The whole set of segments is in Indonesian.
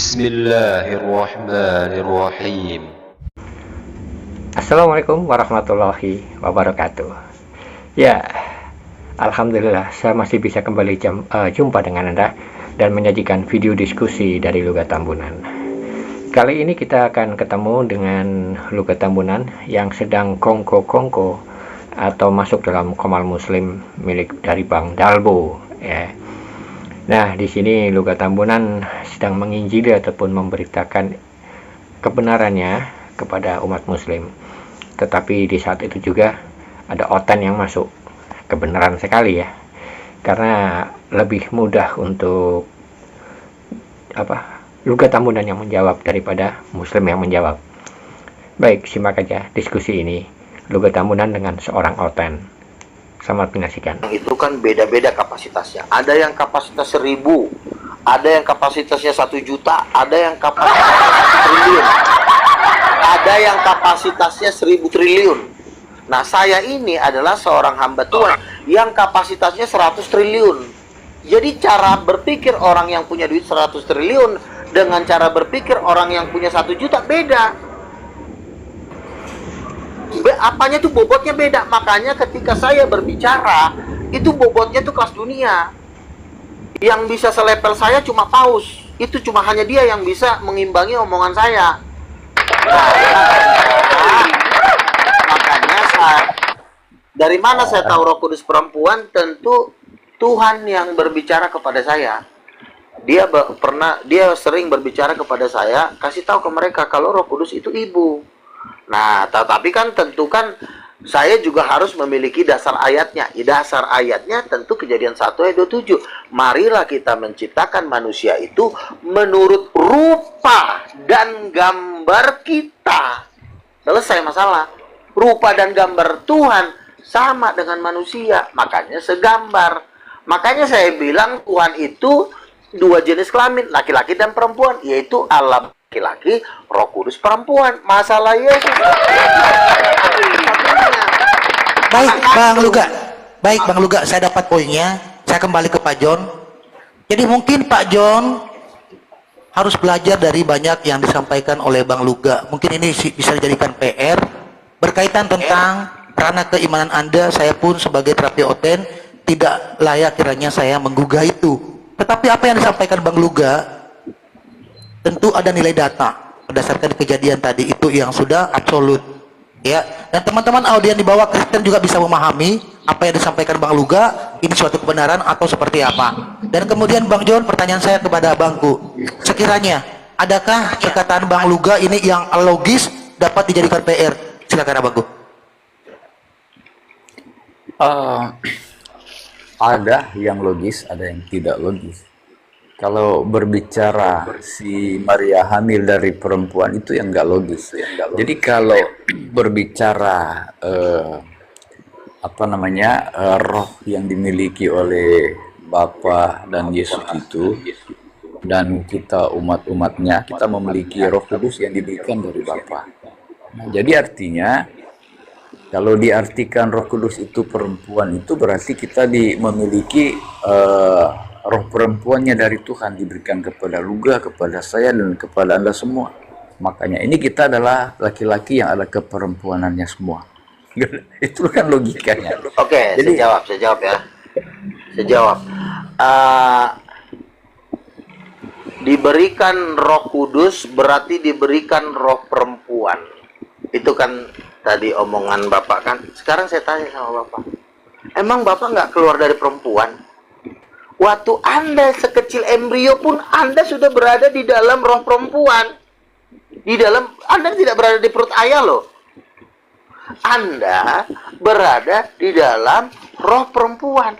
Bismillahirrahmanirrahim. Assalamualaikum warahmatullahi wabarakatuh. Ya, Alhamdulillah saya masih bisa kembali jumpa dengan Anda dan menyajikan video diskusi dari Lugat Tambunan. Kali ini kita akan ketemu dengan Lugat Tambunan yang sedang kongko-kongko atau masuk dalam Qomal Muslim milik dari Bang Dalbo, ya. Nah, di sini Lugat Tambunan sedang menginjili ataupun memberitakan kebenarannya kepada umat muslim. Tetapi di saat itu juga ada oten yang masuk. Kebenaran sekali ya. Karena lebih mudah untuk Lugat Tambunan yang menjawab daripada muslim yang menjawab. Baik, simak aja diskusi ini Lugat Tambunan dengan seorang oten. Selamat menyaksikan. Itu kan beda-beda kapasitasnya. Ada yang kapasitas 1000, ada yang kapasitasnya 1 juta, ada yang kapasitasnya 1 triliun, ada yang kapasitasnya 1000 triliun. Nah, saya ini adalah seorang hamba Tuhan yang kapasitasnya 100 triliun. Jadi cara berpikir orang yang punya duit 100 triliun dengan cara berpikir orang yang punya 1 juta beda. Apanya tuh bobotnya beda. Makanya ketika saya berbicara itu bobotnya tuh kelas dunia. Yang bisa selevel saya cuma paus. Itu cuma hanya dia yang bisa mengimbangi omongan saya. Makanya dari mana saya tahu Roh Kudus perempuan? Tentu Tuhan yang berbicara kepada saya. Dia sering berbicara kepada saya, kasih tahu ke mereka kalau Roh Kudus itu ibu. Nah, tetapi kan tentu kan saya juga harus memiliki dasar ayatnya. Dasar ayatnya tentu Kejadian 1 ayat 27. Marilah kita menciptakan manusia itu menurut rupa dan gambar kita. Selesai masalah. Rupa dan gambar Tuhan sama dengan manusia. Makanya segambar. Makanya saya bilang Tuhan itu 2 jenis kelamin, laki-laki dan perempuan, yaitu Allah laki-laki, Roh Kudus perempuan. Masalah Yesus. Baik Bang Luga, saya dapat poinnya. Saya kembali ke Pak John. Jadi mungkin Pak John harus belajar dari banyak yang disampaikan oleh Bang Luga. Mungkin ini bisa dijadikan PR berkaitan tentang ranah keimanan Anda. Saya pun sebagai terapi oten tidak layak kiranya saya menggugah itu. Tetapi apa yang disampaikan Bang Luga tentu ada nilai data berdasarkan kejadian tadi itu yang sudah absolut, ya. Dan teman-teman audien di bawah Kristen juga bisa memahami apa yang disampaikan Bang Luga ini suatu kebenaran atau seperti apa. Dan kemudian Bang John, pertanyaan saya kepada Bangku, sekiranya adakah perkataan Bang Luga ini yang logis dapat dijadikan PR? Silakan Bangku. Ada yang logis, ada yang tidak logis. Kalau berbicara si Maria hamil dari perempuan itu yang nggak logis. Jadi kalau berbicara roh yang dimiliki oleh Bapa dan Yesus itu, dan kita umat-umatnya, kita memiliki Roh Kudus yang diberikan dari Bapa. Nah, jadi artinya kalau diartikan Roh Kudus itu perempuan, itu berarti kita memiliki roh perempuannya dari Tuhan diberikan kepada Luga, kepada saya, dan kepada Anda semua. Makanya ini kita adalah laki-laki yang ada keperempuanannya semua. Itu kan logikanya. Oke, jadi saya jawab ya. Saya jawab. Diberikan Roh Kudus berarti diberikan roh perempuan. Itu kan tadi omongan Bapak kan. Sekarang saya tanya sama Bapak. Emang Bapak nggak keluar dari perempuan? Waktu Anda sekecil embrio pun Anda sudah berada di dalam roh perempuan. Anda tidak berada di perut ayah loh. Anda berada di dalam roh perempuan.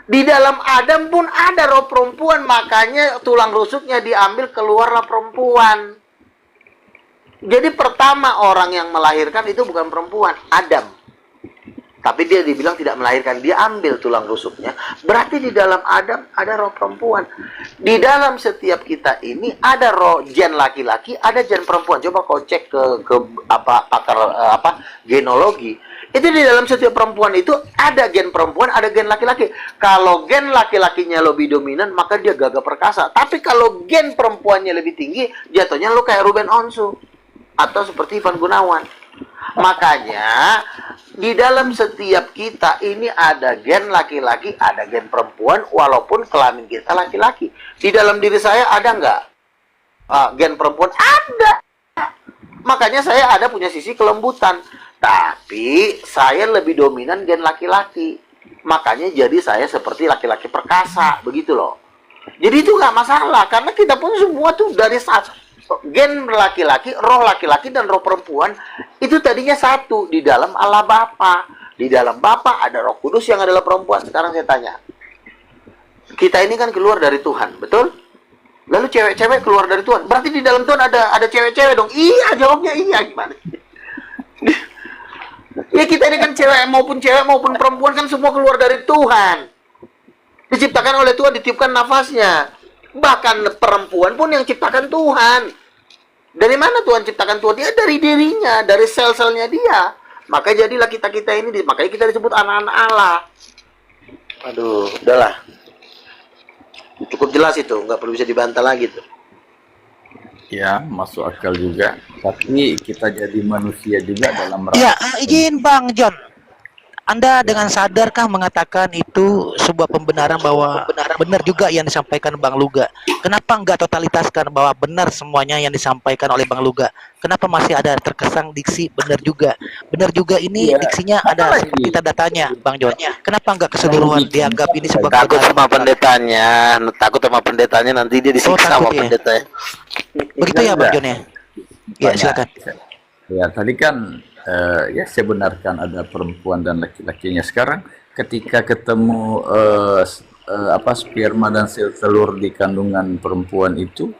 Di dalam Adam pun ada roh perempuan, makanya tulang rusuknya diambil, keluarlah perempuan. Jadi pertama orang yang melahirkan itu bukan perempuan, Adam. Tapi dia dibilang tidak melahirkan, dia ambil tulang rusuknya. Berarti di dalam Adam ada roh perempuan. Di dalam setiap kita ini ada roh gen laki-laki, ada gen perempuan. Coba kau cek ke pakar genologi. Itu di dalam setiap perempuan itu ada gen perempuan, ada gen laki-laki. Kalau gen laki-lakinya lebih dominan, maka dia gagah perkasa. Tapi kalau gen perempuannya lebih tinggi, jatuhnya lo kayak Ruben Onsu atau seperti Ivan Gunawan. Makanya di dalam setiap kita ini ada gen laki-laki, ada gen perempuan, walaupun kelamin kita laki-laki. Di dalam diri saya ada nggak gen perempuan? Ada. Makanya saya ada punya sisi kelembutan. Tapi saya lebih dominan gen laki-laki. Makanya jadi saya seperti laki-laki perkasa. Begitu loh. Jadi itu nggak masalah. Karena kita pun semua tuh dari satu. Gen laki-laki, roh laki-laki dan roh perempuan. Itu tadinya satu. Di dalam Allah Bapa. Di dalam Bapa ada Roh Kudus yang adalah perempuan. Sekarang saya tanya. Kita ini kan keluar dari Tuhan. Betul? Lalu cewek-cewek keluar dari Tuhan. Berarti di dalam Tuhan ada cewek-cewek dong. Iya, jawabnya iya. Gimana? Ya kita ini kan cewek maupun perempuan kan semua keluar dari Tuhan. Diciptakan oleh Tuhan, ditiupkan nafasnya. Bahkan perempuan pun yang ciptakan Tuhan. Dari mana Tuhan ciptakan Tuhan? Dia dari dirinya, dari sel-selnya dia. Maka jadilah kita ini, makanya kita disebut anak-anak Allah. Aduh, udahlah. Cukup jelas itu, nggak perlu bisa dibantah lagi tuh. Ya, masuk akal juga. Tapi kita jadi manusia juga dalam Ya, izin Bang John. Anda dengan sadarkah mengatakan itu sebuah pembenaran bahwa benar juga yang disampaikan Bang Luga? Kenapa enggak totalitaskan bahwa benar semuanya yang disampaikan oleh Bang Luga? Kenapa masih ada terkesan diksi benar juga? Benar juga ini Ya, diksinya ada seperti tanda tanya, Bang John. Kenapa enggak keseluruhan dianggap ini sebuah Takut sama kebenaran? pendetanya nanti dia disiksa sama takut ya? pendetanya. Begitu ya Bang John ya? Ya, Banyak. silakan. Ya, tadi kan ya saya benarkan ada perempuan dan laki-lakinya. Sekarang ketika ketemu sperma dan sel telur di kandungan perempuan itu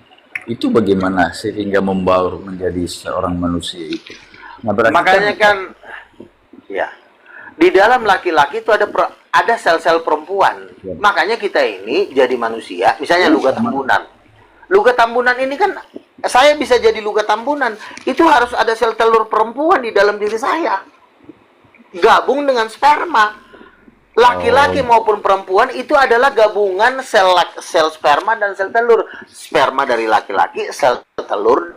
bagaimana sehingga membaur menjadi seorang manusia itu. Nah, berarti Makanya kan ya, di dalam laki-laki itu ada sel-sel perempuan. Ya. Makanya kita ini jadi manusia, misalnya Luga Tambunan. Luga Tambunan ini kan saya bisa jadi Luga Tambunan, itu harus ada sel telur perempuan di dalam diri saya. Gabung dengan sperma. Laki-laki maupun perempuan itu adalah gabungan sel sperma dan sel telur. Sperma dari laki-laki, sel telur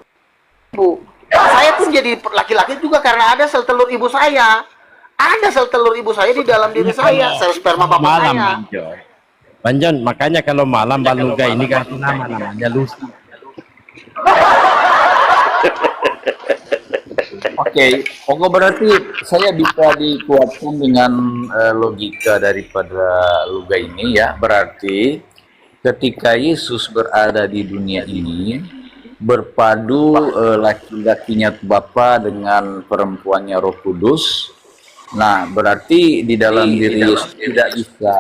ibu. Saya pun jadi laki-laki juga karena ada sel telur ibu saya. Ada sel telur ibu saya di dalam diri saya, sel sperma bapak malam, saya. Bang John, makanya kalau malam Bang Luga ini kan namanya Lucy. Oke, berarti saya bisa dikuatkan dengan logika daripada Luga ini ya. Berarti ketika Yesus berada di dunia ini, berpadu laki-lakinya Bapa dengan perempuannya Roh Kudus. Nah, berarti di dalam diri Yesus tidak bisa,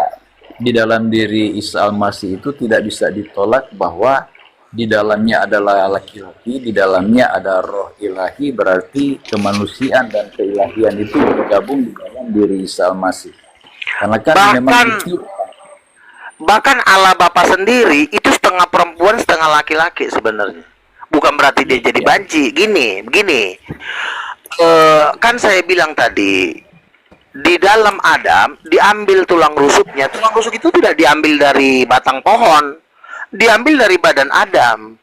di dalam diri Isa Al-Masih itu tidak bisa ditolak bahwa di dalamnya adalah laki-laki, di dalamnya ada roh ilahi, berarti kemanusiaan dan keilahian itu bergabung di dalam diri Isa Al-Masih. Karena kan memang itu, Bahkan Allah Bapa sendiri itu setengah perempuan, setengah laki-laki sebenarnya. Bukan berarti dia jadi banci. Begini. Kan saya bilang tadi, di dalam Adam diambil tulang rusuknya. Tulang rusuk itu tidak diambil dari batang pohon, diambil dari badan Adam.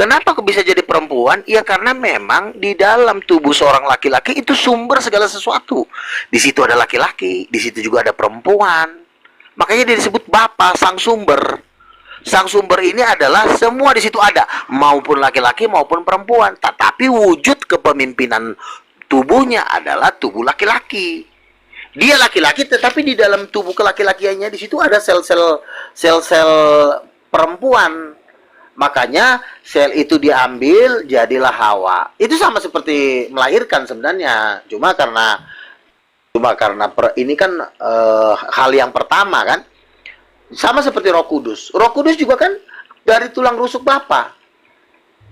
Kenapa kok bisa jadi perempuan? Ya karena memang di dalam tubuh seorang laki-laki itu sumber segala sesuatu. Di situ ada laki-laki, di situ juga ada perempuan. Makanya dia disebut Bapa, sang sumber. Sang sumber ini adalah semua di situ ada, maupun laki-laki maupun perempuan. Tetapi wujud kepemimpinan tubuhnya adalah tubuh laki-laki. Dia laki-laki, tetapi di dalam tubuh kelaki-lakiannya di situ ada sel-sel perempuan. Makanya sel itu diambil, jadilah Hawa. Itu sama seperti melahirkan sebenarnya. Cuma karena ini kan hal yang pertama kan. Sama seperti Roh Kudus. Roh Kudus juga kan dari tulang rusuk Bapa.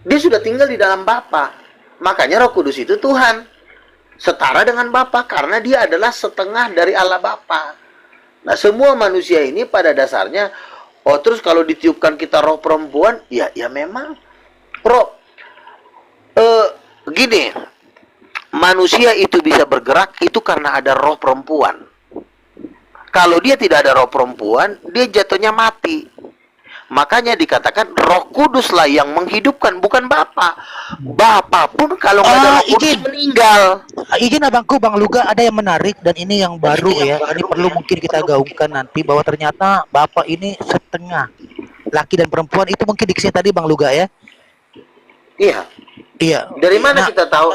Dia sudah tinggal di dalam Bapa. Makanya Roh Kudus itu Tuhan. Setara dengan Bapa karena dia adalah setengah dari Allah Bapa. Nah, semua manusia ini pada dasarnya terus kalau ditiupkan kita roh perempuan, ya memang gini. manusia itu bisa bergerak itu karena ada roh perempuan. Kalau dia tidak ada roh perempuan, dia jatuhnya mati. Makanya dikatakan Roh Kuduslah yang menghidupkan, bukan Bapa. Bapa pun kalau nggak ada Roh Kudus meninggal. Izin abangku, Bang Luga, ada yang menarik dan ini yang baru ya. Ini perlu mungkin kita gaungkan nanti bahwa ternyata Bapak ini setengah laki dan perempuan. Itu mungkin diksi tadi Bang Luga ya. Iya. Iya. Dari mana kita tahu?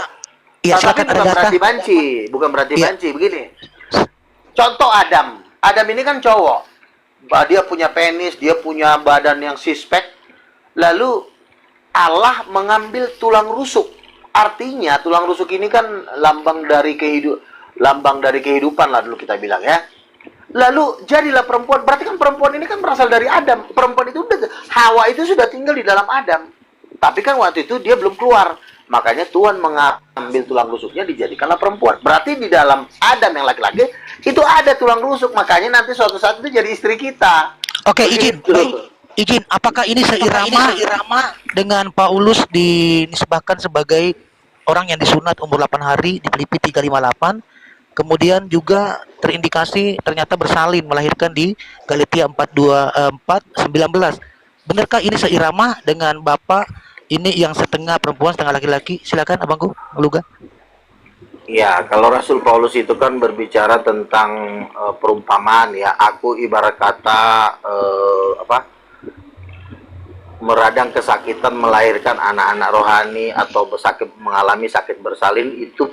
Iya, Tapi bukan berarti banci, bukan berarti banci. Begini. Contoh Adam. Adam ini kan cowok. Dia punya penis, dia punya badan yang sispek. Lalu Allah mengambil tulang rusuk. Artinya tulang rusuk ini kan lambang dari kehidupan lah dulu kita bilang ya. Lalu jadilah perempuan. Berarti kan perempuan ini kan berasal dari Adam. Perempuan itu Hawa itu sudah tinggal di dalam Adam. Tapi kan waktu itu dia belum keluar. Makanya Tuhan mengambil tulang rusuknya dijadikanlah perempuan. Berarti di dalam Adam yang laki-laki itu ada tulang rusuk. Makanya nanti suatu saat itu jadi istri kita. Oke, izin. Izin, apakah ini seirama dengan Paulus dinisbahkan sebagai orang yang disunat umur 8 hari di Filipi 3:58, kemudian juga terindikasi ternyata bersalin melahirkan di Galatia 4:19. Benarkah ini seirama dengan Bapak ini yang setengah perempuan setengah laki-laki? Silakan abangku, Luga. Ya, kalau Rasul Paulus itu kan berbicara tentang perumpamaan ya. Aku ibarat kata meradang kesakitan melahirkan anak-anak rohani atau mengalami sakit bersalin itu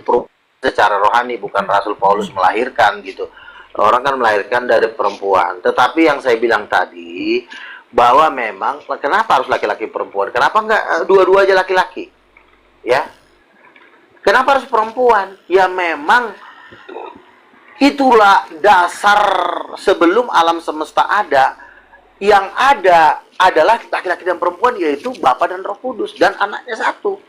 secara rohani, bukan Rasul Paulus melahirkan gitu. Orang kan melahirkan dari perempuan. Tetapi yang saya bilang tadi bahwa memang kenapa harus laki-laki perempuan? Kenapa enggak dua-dua aja laki-laki? Ya. Kenapa harus perempuan? Ya memang itulah dasar sebelum alam semesta ada. Yang ada adalah laki-laki dan perempuan, yaitu Bapa dan Roh Kudus dan anaknya satu.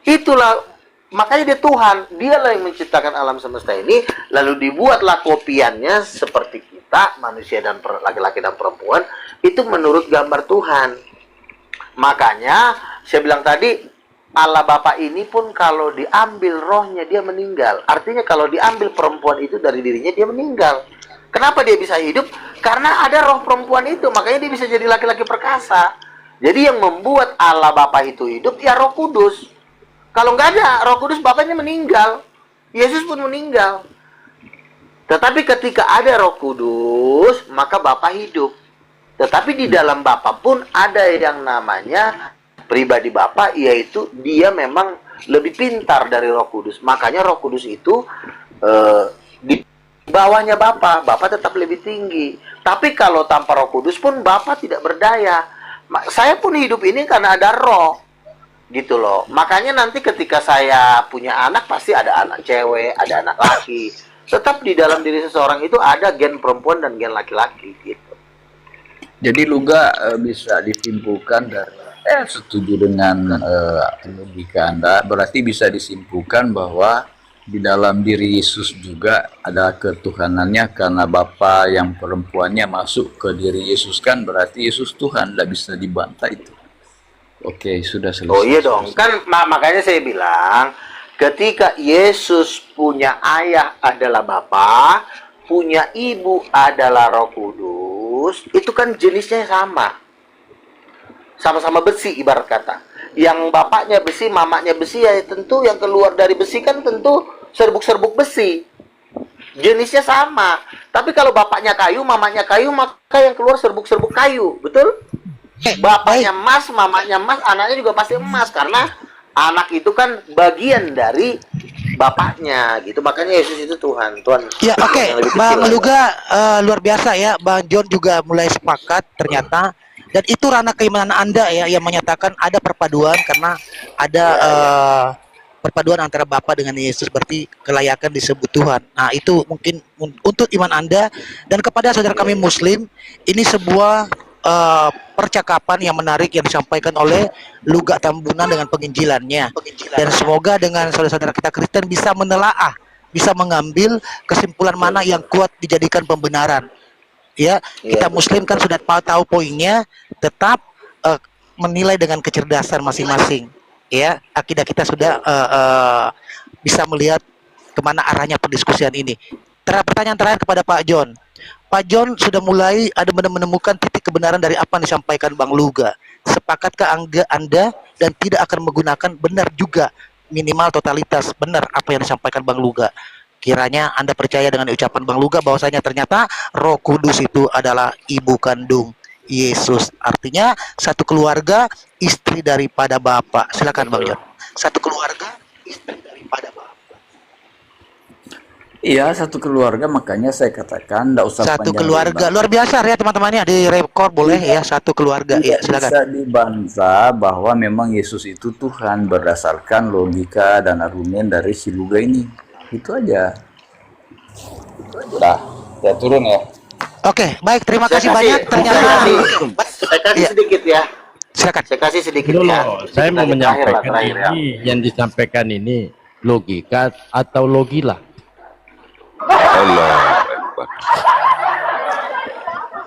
Itulah makanya dia Tuhan, dialah yang menciptakan alam semesta ini, lalu dibuatlah kopiannya seperti kita, manusia dan laki-laki dan perempuan, itu menurut gambar Tuhan. Makanya saya bilang tadi, Allah Bapa ini pun kalau diambil rohnya dia meninggal. Artinya kalau diambil perempuan itu dari dirinya dia meninggal. Kenapa dia bisa hidup? Karena ada roh perempuan itu, makanya dia bisa jadi laki-laki perkasa. Jadi yang membuat Allah Bapa itu hidup ya Roh Kudus. Kalau nggak ada Roh Kudus, Bapaknya meninggal. Yesus pun meninggal. Tetapi ketika ada Roh Kudus, maka Bapa hidup. Tetapi di dalam Bapa pun ada yang namanya pribadi Bapa, yaitu dia memang lebih pintar dari Roh Kudus. Makanya Roh Kudus itu di bawahnya Bapa. Bapa tetap lebih tinggi. Tapi kalau tanpa Roh Kudus pun Bapa tidak berdaya. Saya pun hidup ini karena ada Roh. Gitu loh. Makanya nanti ketika saya punya anak, pasti ada anak cewek, ada anak laki. Tetap di dalam diri seseorang itu ada gen perempuan dan gen laki-laki gitu. Jadi Luga bisa disimpulkan dari setuju dengan logika Anda, berarti bisa disimpulkan bahwa di dalam diri Yesus juga ada ketuhanannya, karena Bapa yang perempuannya masuk ke diri Yesus, kan berarti Yesus Tuhan, tidak bisa dibantah itu. Oke, sudah selesai. Oh iya dong, kan makanya saya bilang ketika Yesus punya ayah adalah Bapa, punya ibu adalah Roh Kudus, itu kan jenisnya sama. Sama-sama besi ibarat kata. Yang bapaknya besi, mamanya besi, ya tentu yang keluar dari besi kan tentu serbuk-serbuk besi. Jenisnya sama. Tapi kalau bapaknya kayu, mamanya kayu, maka yang keluar serbuk-serbuk kayu, betul? Bapaknya emas, mamanya emas, anaknya juga pasti emas, karena anak itu kan bagian dari bapaknya gitu. Makanya Yesus itu Tuhan. Ya, oke. Bang Luga luar biasa ya. Bang John juga mulai sepakat ternyata. Dan itu ranah keimanan Anda ya, yang menyatakan ada perpaduan karena ada perpaduan antara Bapa dengan Yesus, berarti kelayakan disebut Tuhan. Nah, itu mungkin untuk iman Anda. Dan kepada saudara kami Muslim, ini sebuah percakapan yang menarik yang disampaikan oleh Luga Tambunan dengan penginjilannya. Dan semoga dengan saudara-saudara kita Kristen bisa menelaah, bisa mengambil kesimpulan mana yang kuat dijadikan pembenaran. Ya, kita Muslim kan sudah tahu poinnya, tetap menilai dengan kecerdasan masing-masing. Ya, akidah kita sudah bisa melihat kemana arahnya pendiskusian ini. Pertanyaan terakhir kepada Pak John. Pak John sudah mulai ada menemukan titik kebenaran dari apa yang disampaikan Bang Luga. Sepakatkah Anda dan tidak akan menggunakan benar juga minimal totalitas benar apa yang disampaikan Bang Luga? Kiranya Anda percaya dengan ucapan Bang Luga bahwasanya ternyata Roh Kudus itu adalah ibu kandung Yesus. Artinya satu keluarga istri daripada Bapa. Silakan Bang John. Satu keluarga istri daripada Bapa. Iya, satu keluarga, makanya saya katakan enggak usah Satu panjang keluarga lebar. luar biasa ya teman-temannya, di rekor boleh ya, satu keluarga ya, Tidak silakan. bisa dibantah bahwa memang Yesus itu Tuhan berdasarkan logika dan argumen dari si Luga ini. Itu aja. Nah, saya turun ya. Oke, baik, terima kasih Saya banyak. kasih- Ternyata Saya kasih Iya. sedikit ya. silakan. Saya kasih sedikit Dulu, ya. saya mau Sedikit menyampaikan terakhir ya. ini, yang disampaikan ini logika atau logila.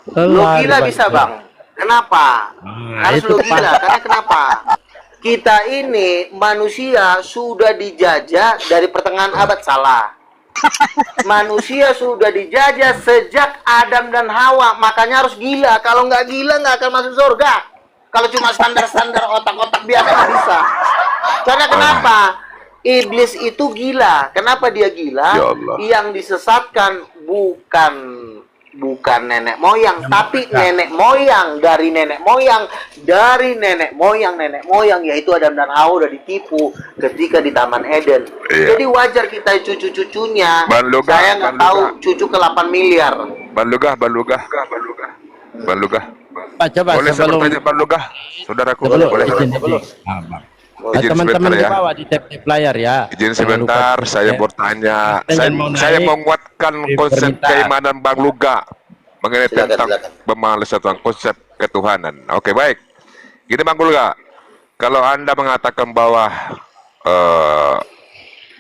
Logila bisa bang. Kenapa? Nah, Harus itu logila. Karena kenapa? Kita ini manusia sudah dijajah dari pertengahan abad, salah. Manusia sudah dijajah sejak Adam dan Hawa, makanya harus gila. Kalau nggak gila nggak akan masuk surga. Kalau cuma standar-standar otak-otak biasa nggak bisa. Karena kenapa? Iblis itu gila. Kenapa dia gila? Ya Allah. Yang disesatkan bukan nenek moyang, tapi nenek moyang dari nenek moyang dari nenek moyang, yaitu Adam dan Hawa udah ditipu ketika di Taman Eden. Iya. Jadi wajar kita cucu-cucunya. Bang Luga, Saya nggak Bang tahu Luga. cucu ke 8 miliar. Balugah. Pak, coba Boleh saya sebelum bertanya Balugah? Saudaraku, sebelum boleh. izin, izin. Ah, Bang. Izin Teman-teman sebentar di ya. bawah di tap-tap layar ya. Izin Jangan lupa sebentar, di- saya ya. bertanya. Kita Saya, yang mau saya naik, menguatkan di konsep permintaan. keimanan Bang Luga mengenai Silakan, tentang silakan. pemalasan tentang konsep ketuhanan. Oke, baik. Gini Bang Luga, kalau Anda mengatakan bahwa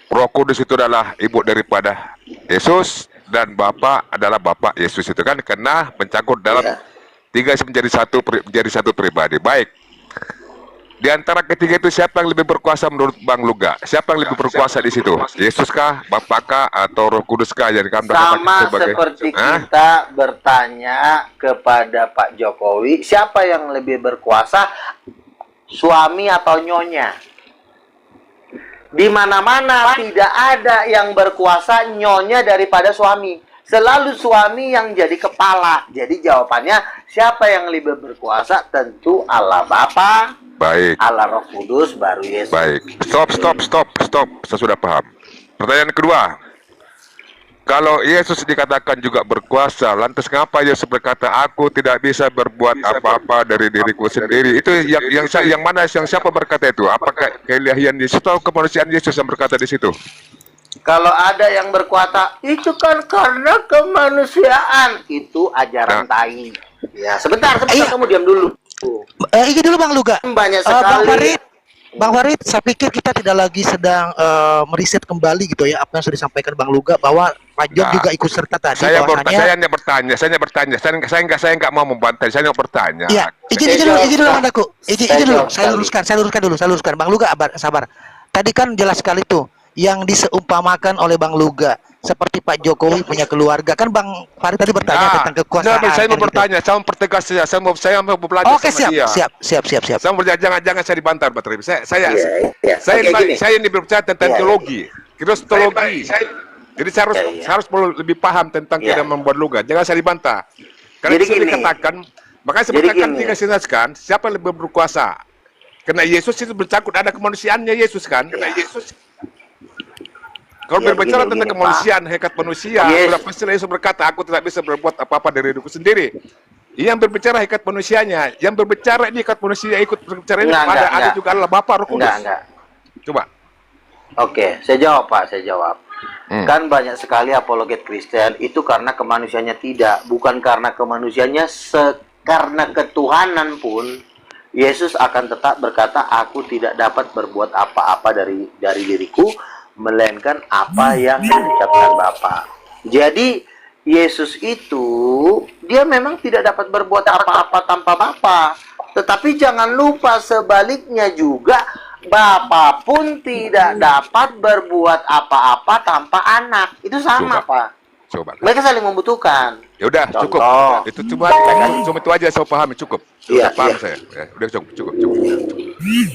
Roh Kudus itu adalah ibu daripada Yesus dan Bapa adalah Bapak Yesus itu kan, karena mencakup dalam Iya. tiga menjadi satu pribadi. Baik. Di antara ketiga itu siapa yang lebih berkuasa menurut Bang Luga? Siapa yang lebih berkuasa di situ? Yesus kah, Bapa kah, atau Roh Kudus kah? Jadi kamu Sama seperti kita bertanya kepada Pak Jokowi, siapa yang lebih berkuasa, suami atau nyonya? Di mana-mana tidak ada yang berkuasa nyonya daripada suami. Selalu suami yang jadi kepala. Jadi jawabannya siapa yang lebih berkuasa? Tentu Allah Bapa, Baik, Allah Roh Kudus, baru Yesus. baik. Stop. Saya sudah paham. Pertanyaan kedua. Kalau Yesus dikatakan juga berkuasa, lantas kenapa Yesus berkata, aku tidak bisa berbuat apa-apa dari diriku sendiri? Itu yang mana, yang siapa berkata itu? Apakah keilahian Yesus atau kemanusiaan Yesus yang berkata di situ? Kalau ada yang berkuasa, itu kan karena kemanusiaan. Itu ajaran tai. Ya, sebentar, Iya. kamu diam dulu. Ini dulu Bang Luga. Banyak Bang sekali. Bang Farid, saya pikir kita tidak lagi sedang meriset kembali gitu ya apa yang sudah disampaikan Bang Luga, bahwa Pak John Nah, juga ikut serta tadi Saya bahwasanya. hanya bertanya. Saya nggak mau membantai. Saya hanya bertanya. Iya, izin dulu Bang Daku. Izin dulu. Saya luruskan. Bang Luga, sabar. Tadi kan jelas sekali tuh yang diseumpamakan oleh Bang Luga seperti Pak Jokowi punya keluarga. Kan Bang Farid tadi bertanya tentang kekuasaan. Saya mau kan gitu. bertanya. Saya mau pertegas saja. Saya mau belajar Oke, sama dia. siap. Saya mau jangan saya dibantah, Pak Tri. Saya Oke, gini. ini berbicara tentang Iya. teologi, kristologi. Jadi saya harus perlu lebih paham tentang Iya. kita membuat luga. Jangan saya dibantah. Karena Jadi saya gini. dikatakan, makanya saya Jadi katakan gini. dikasih jelaskan siapa yang lebih berkuasa. Karena Yesus itu bercakup ada kemanusiaannya Yesus kan. Karena Yesus kalau Ya, berbicara gini, tentang Pak. kemanusiaan, hakikat manusia, Yes. sudah pasti Yesus berkata, aku tidak bisa berbuat apa-apa dari diriku sendiri. Yang berbicara hakikat manusianya, yang berbicara ini hakikat manusia ikut berbicara ini Enggak, ada juga Allah Bapa Roh Kudus. Enggak. Coba. Oke, saya jawab Pak, saya jawab. Hmm. Kan banyak sekali apologet Kristen itu karena kemanusiaannya tidak, bukan karena kemanusiaannya, karena ketuhanan pun Yesus akan tetap berkata, aku tidak dapat berbuat apa-apa dari diriku, melainkan apa yang diucapkan Bapa. Jadi Yesus itu dia memang tidak dapat berbuat apa-apa tanpa Bapa. Tetapi jangan lupa sebaliknya juga Bapak pun tidak dapat berbuat apa-apa tanpa anak. Itu sama, Coba. Pak. Coba. Mereka saling membutuhkan. Ya udah, cukup. Contoh. Itu cuma itu aja saya pahami, cukup. Iya, Sudah paham iya. saya. Ya, udah cukup.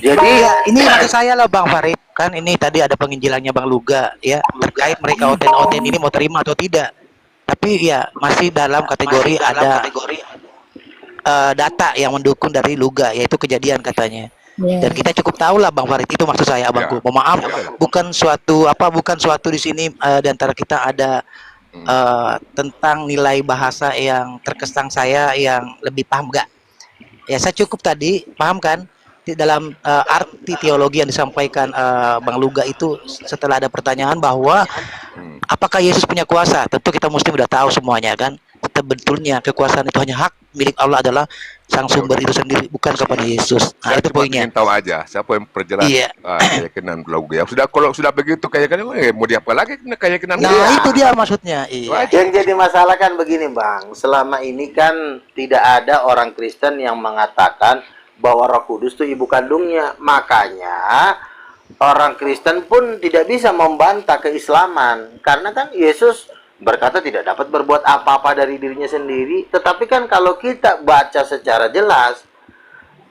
Jadi Iya, ini maksud saya loh Bang Farid. Kan ini tadi ada penginjilannya Bang Luga ya, terkait mereka oten-oten ini mau terima atau tidak. Tapi ya masih dalam kategori ada data yang mendukung dari Luga, yaitu kejadian katanya. Dan kita cukup tahu lah Bang Farid, itu maksud saya abangku. Ya. Mohon maaf, bukan suatu di sini di antara kita ada tentang nilai bahasa yang terkesan saya yang lebih paham enggak. Ya saya cukup tadi paham kan di dalam arti teologi yang disampaikan Bang Luga itu setelah ada pertanyaan bahwa apakah Yesus punya kuasa? Tentu kita mesti udah tahu semuanya kan. Sebetulnya kekuasaan itu hanya hak milik Allah, adalah sang sumber itu sendiri, bukan kepada Yesus. Nah, Saya itu cuma poinnya. ingin tahu aja siapa yang perjelas Iya. keyakinan Luga. Sudah, kalau sudah begitu keyakinan, mau diapa lagi keyakinan Nah, dia? itu dia maksudnya. Iya. yang jadi masalah kan begini, Bang. Selama ini kan tidak ada orang Kristen yang mengatakan bahwa Roh Kudus itu ibu kandungnya. Makanya orang Kristen pun tidak bisa membantah keislaman, karena kan Yesus berkata tidak dapat berbuat apa-apa dari dirinya sendiri. Tetapi kan kalau kita baca secara jelas,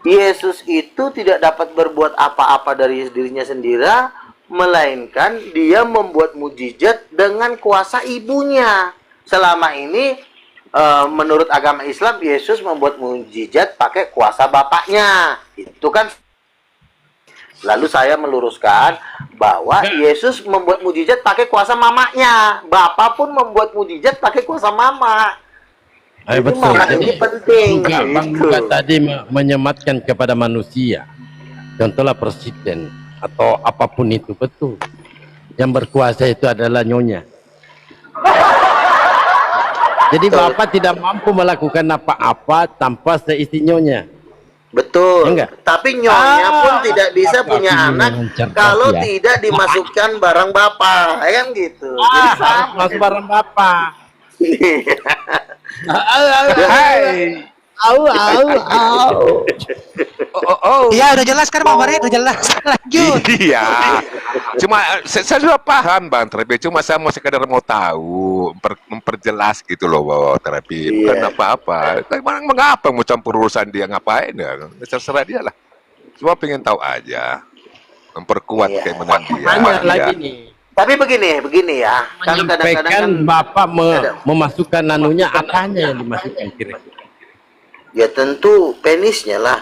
Yesus itu tidak dapat berbuat apa-apa dari dirinya sendiri, melainkan dia membuat mujizat dengan kuasa ibunya. Selama ini menurut agama Islam, Yesus membuat mujizat pakai kuasa bapaknya. Itu kan. Lalu saya meluruskan bahwa Yesus membuat mujizat pakai kuasa mamanya. Bapak pun membuat mujizat pakai kuasa mama. Itu Betul. makanya Jadi ini penting. juga Bang gitu. Luga tadi menyematkan kepada manusia. Contohlah presiden atau apapun itu, betul. Yang berkuasa itu adalah nyonya. Jadi Bapak tidak mampu melakukan apa-apa tanpa seisi nyonya. Betul. Ya enggak? Tapi nyonya pun tidak bisa Bapak punya ini anak memang cerdas, kalau ya. tidak dimasukkan barang bapak, kan gitu. Jadi Harus sama. masuk bareng Bapak. Iya, udah jelas kan Bang Farid, udah jelas. Lanjut. Iya. Cuma saya sudah paham Bang Terapi. Cuma saya mau sekadar mau tahu, memperjelas gitu loh bahwa terapi bukan Iya. apa-apa. Mengapa mau campur urusan dia, ngapain ya? Terserah dia lah. Cuma pengen tahu aja, memperkuat Iya. keimanan dia. Hanya Dia. lagi nih. Tapi begini ya. Kan kadang-kadang Menyampaikan kan Bapak memasukkan nanunya, apanya yang dimasukkan kira-kira? ya tentu penisnya lah.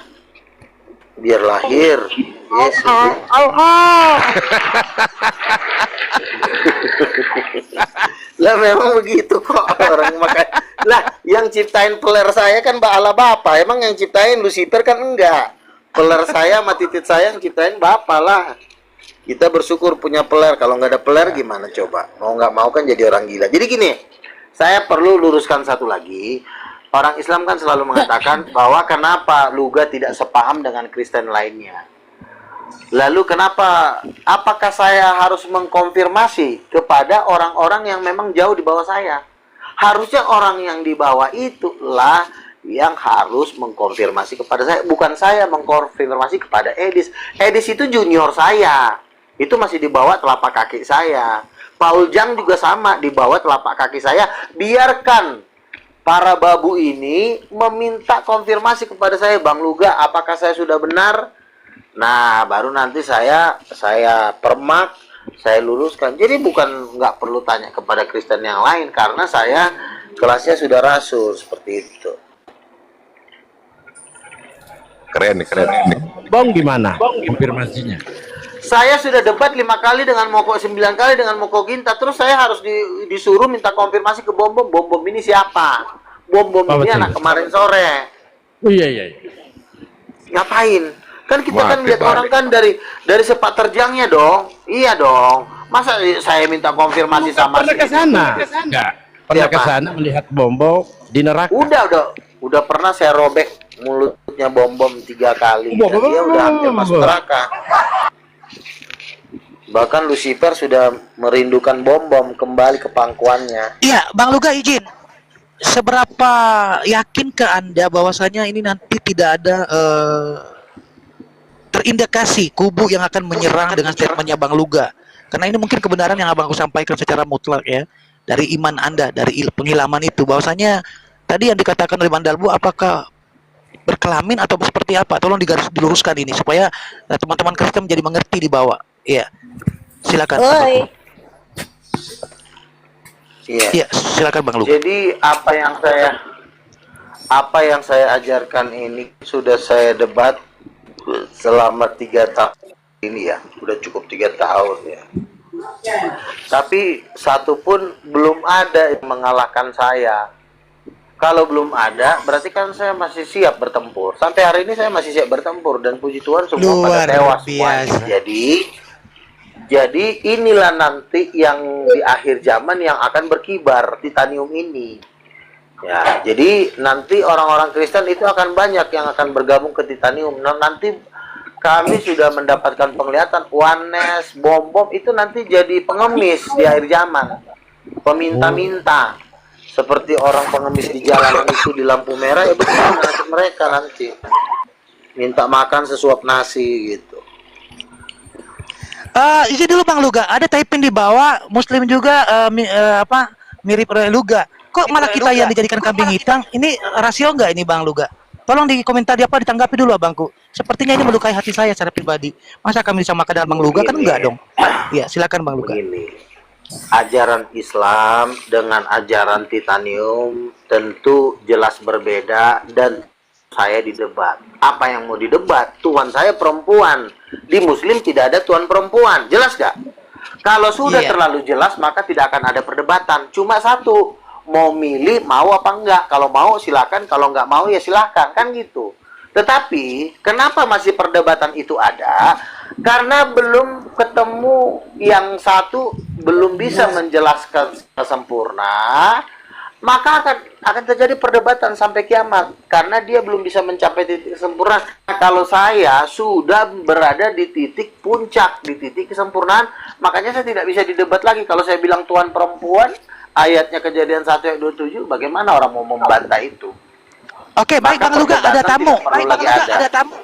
Biar lahir. Yes. Lah memang begitu kok orang makan. Lah yang ciptain peler saya kan Allah Bapa. Emang yang ciptain Lucifer kan enggak. Peler saya sama titit saya yang ciptain Bapa lah. Kita bersyukur punya peler. Kalau nggak ada peler gimana coba? Mau nggak mau kan jadi orang gila. Jadi gini, saya perlu luruskan satu lagi. Orang Islam kan selalu mengatakan bahwa kenapa Luga tidak sepaham dengan Kristen lainnya. Lalu kenapa? Apakah saya harus mengkonfirmasi kepada orang-orang yang memang jauh di bawah saya? Harusnya orang yang di bawah itulah yang harus mengkonfirmasi kepada saya. Bukan saya mengkonfirmasi kepada Edis. Edis itu junior saya. Itu masih di bawah telapak kaki saya. Paul Jang juga sama, di bawah telapak kaki saya. Biarkan para babu ini meminta konfirmasi kepada saya, Bang Luga, apakah saya sudah benar? Nah, baru nanti saya permak, saya luruskan. Jadi bukan nggak perlu tanya kepada Kristen yang lain, karena saya kelasnya sudah rasul, seperti itu. Keren nih. Bang gimana konfirmasinya? Saya sudah debat 5 kali dengan Moko, 9 kali dengan Moko Ginta. Terus saya harus disuruh minta konfirmasi ke Bom Bom. Bom Bom ini siapa? Bom Bom Oh, ini betul. anak kemarin sore. Oh iya. Ngapain? Kan kita Wah, kan lihat terbalik. orang kan dari sepak terjangnya dong. Iya dong. Masa saya minta konfirmasih sama Pernah ke sana? Enggak. Pernah Siapa? ke sana melihat Bombo di neraka? Udah pernah saya robek mulutnya Bom Bom 3 kali. Dan dia udah hampir masuk neraka. Bahkan Lucifer sudah merindukan Bom Bom kembali ke pangkuannya. Iya, Bang Luga izin. Seberapa yakin ke Anda bahwasanya ini nanti tidak ada terindikasi kubu yang akan menyerang dengan statementnya Bang Luga. Karena ini mungkin kebenaran yang abangku sampaikan secara mutlak ya, dari iman Anda, dari pengilhaman itu, bahwasanya tadi yang dikatakan oleh Bang Dalbu apakah berkelamin atau seperti apa? Tolong diluruskan ini supaya teman-teman Kristen jadi mengerti di bawah. Iya. Silakan. Oi. Iya. Iya, silakan Bang Luga. Jadi apa yang saya ajarkan ini sudah saya debat selama 3 tahun ini ya, udah cukup 3 tahun ya. Tapi satu pun belum ada yang mengalahkan saya. Kalau belum ada, berarti kan saya masih siap bertempur. Sampai hari ini saya masih siap bertempur dan puji Tuhan semua pada Luar tewas biasa. semuanya. Jadi inilah nanti yang di akhir zaman yang akan berkibar titanium ini. Ya, jadi nanti orang-orang Kristen itu akan banyak yang akan bergabung ke titanium. Nah, nanti kami sudah mendapatkan penglihatan oneness, bom-bom itu nanti jadi pengemis di akhir zaman. Peminta-minta. Seperti orang pengemis di jalanan itu di lampu merah, ya begitu nasib mereka nanti. Minta makan sesuap nasi gitu. Izin dulu Bang Luga, ada typing di bawah Muslim juga mirip Luga. Kok malah kita yang dijadikan kambing hitam? Ini rasio enggak ini Bang Luga? Tolong di komentar ditanggapi dulu abangku. Sepertinya ini melukai hati saya secara pribadi. Masa kami disamakan dengan Bang Luga? Kan enggak dong. Iya, silakan Bang Luga. Begini, ajaran Islam dengan ajaran titanium tentu jelas berbeda dan saya didebat. Apa yang mau didebat? Tuhan saya perempuan. Di Muslim tidak ada Tuhan perempuan. Jelas gak? Kalau sudah terlalu jelas maka tidak akan ada perdebatan. Cuma satu, mau milih mau apa enggak. Kalau mau silakan, kalau enggak mau ya silakan, kan gitu. Tetapi kenapa masih perdebatan itu ada? Karena belum ketemu yang satu, belum bisa menjelaskan sempurna, maka akan terjadi perdebatan sampai kiamat karena dia belum bisa mencapai titik sempurna. Nah, kalau saya sudah berada di titik puncak, di titik kesempurnaan, makanya saya tidak bisa didebat lagi. Kalau saya bilang Tuhan perempuan, ayatnya Kejadian 1 ayat 27, bantah orang mau membantah itu? Oke, baik Bang Luga, ada tamu. Baik Bang Luga, ada tamu.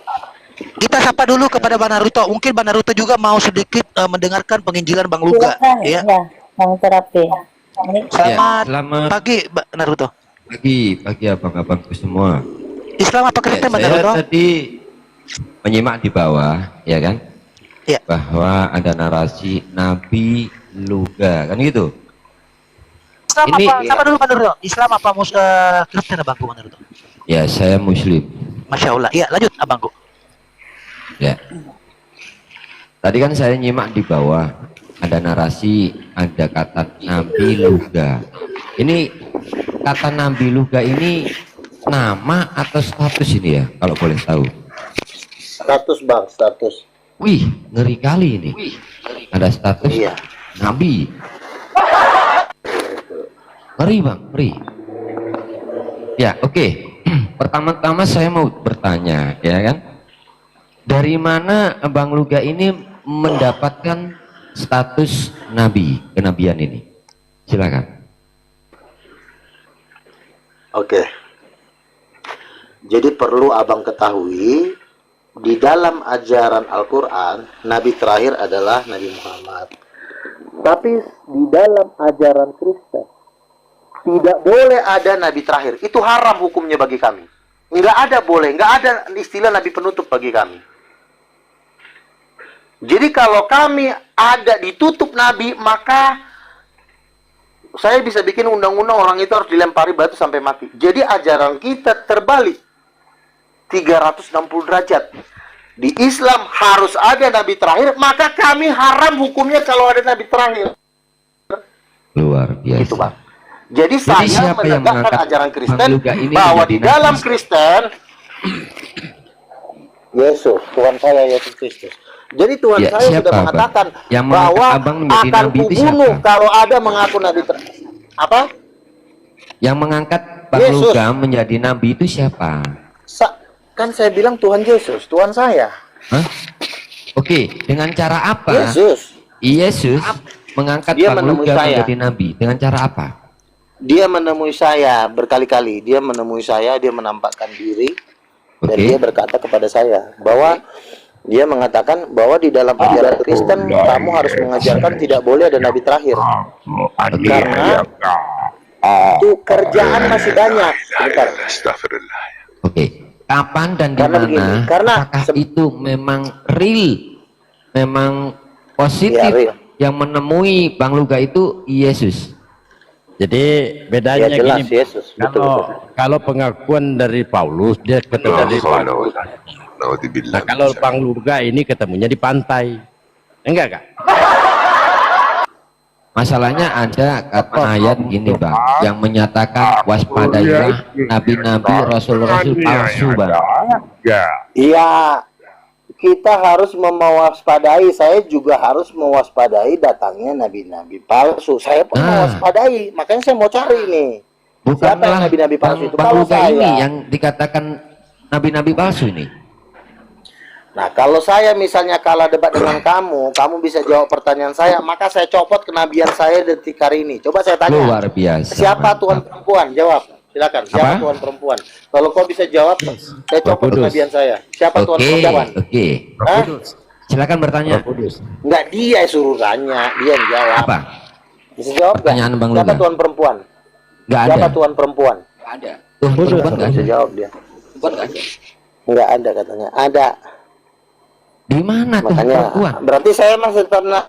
Kita sapa dulu kepada Bang Naruto. Mungkin Bang Naruto juga mau sedikit mendengarkan penginjilan Bang Luga. Silakan, Ya. ya, Bang Terapi. Selamat pagi, Bang Naruto. Pagi abang-abangku semua. Islam apa Kristen, Bang Saya Naruto? tadi menyimak di bawah, ya kan? Ya. Bahwa ada narasi Nabi Luga, kan gitu? Islam Ini- apa? Sapa dulu Bang Naruto. Islam apa Kristen abangku Bang Naruto? Ya, saya Muslim. Masya Allah. Ya, lanjut abangku. Ya. Tadi kan saya nyimak di bawah, ada narasi, ada kata Nabi Luga. Ini kata Nabi Luga ini nama atau status ini ya, kalau boleh tahu? Status Bang, status. Wih, ngeri kali ini. Ada status Iya. Nabi. Ngeri Bang, ngeri. Ya, oke. Pertama-tama saya mau bertanya, ya kan? Dari mana Bang Luga ini mendapatkan status Nabi, kenabian ini? Silakan. Oke. Jadi perlu abang ketahui, di dalam ajaran Al-Quran, Nabi terakhir adalah Nabi Muhammad. Tapi di dalam ajaran Kristen, tidak boleh ada Nabi terakhir. Itu haram hukumnya bagi kami. Nggak ada boleh, nggak ada istilah Nabi penutup bagi kami. Jadi kalau kami ada ditutup Nabi, maka saya bisa bikin undang-undang orang itu harus dilempari batu sampai mati. Jadi ajaran kita terbalik 360 derajat. Di Islam harus ada Nabi terakhir, maka kami haram hukumnya kalau ada Nabi terakhir. Luar biasa. Gitu Bang. Jadi saya siapa yang menegakkan mengangkat ajaran Kristen Bang Luga ini bahwa menjadi di dalam nabi? Kristen Yesus, Tuhan saya Yesus Kristus. Jadi Tuhan Ya, saya siapa, sudah Bang? mengatakan Yang mengangkat bahwa abang menjadi akan nabi itu kubunuh siapa? kalau ada mengaku nabi apa? Yang mengangkat Bang Yesus. Luga menjadi nabi itu siapa? Kan saya bilang Tuhan Yesus, Tuhan saya. Hah? Oke, dengan cara apa? Yesus. Yesus mengangkat Dia Bang menemui Luga saya. menjadi nabi. Dengan cara apa? Dia menemui saya berkali-kali. Dia menemui saya, dia menampakkan diri dan Oke. dia berkata kepada saya bahwa Dia mengatakan bahwa di dalam ajaran Kristen kamu harus mengajarkan tidak boleh ada nabi terakhir. Karena itu kerjaan masih banyak. Bentar. Astagfirullah. Oke. Kapan dan di Karena mana? begini, karena Apakah itu memang real, memang positif Ya, real. yang menemui Bang Luga itu Yesus? Jadi bedanya Ya, jelas, gini, Yesus. Betul, kalau pengakuan dari Paulus dia ketemu dari Paulus. Nah, kalau Bang Luga ini ketemunya di pantai, enggak kak? Masalahnya ada kata ayat gini Bang, yang menyatakan waspadailah nabi-nabi, rasul-rasul palsu Bang. Iya, kita harus mewaspadai. Saya juga harus mewaspadai datangnya nabi-nabi palsu. Saya pun mewaspadai, makanya saya mau cari nih. Siapa yang Bukanlah nabi-nabi palsu itu? Bang Kalau Luga saya, ini yang dikatakan nabi-nabi palsu ini. nah kalau saya misalnya kalah debat dengan kamu, kamu bisa jawab pertanyaan saya, maka saya copot kenabian saya detik hari ini. Coba saya tanya. Luar biasa. Siapa Tuhan perempuan? Jawab. Silakan. Siapa Apa? Tuhan perempuan? Kalau kau bisa jawab, saya copot Kudus. kenabian saya. Siapa Tuhan perempuan? Oke. Hah? Silakan bertanya. Enggak, dia suruh tanya, dia yang jawab. Apa? Bisa jawab nggak? Pertanyaan Bang Siapa Luga. Tuhan perempuan? Nggak ada. Siapa Tuhan perempuan? Tuhan perempuan nggak Bisa ada. jawab dia. Enggak ada katanya. Ada. Di mana Tuhan Makanya perempuan? berarti saya masih pernah.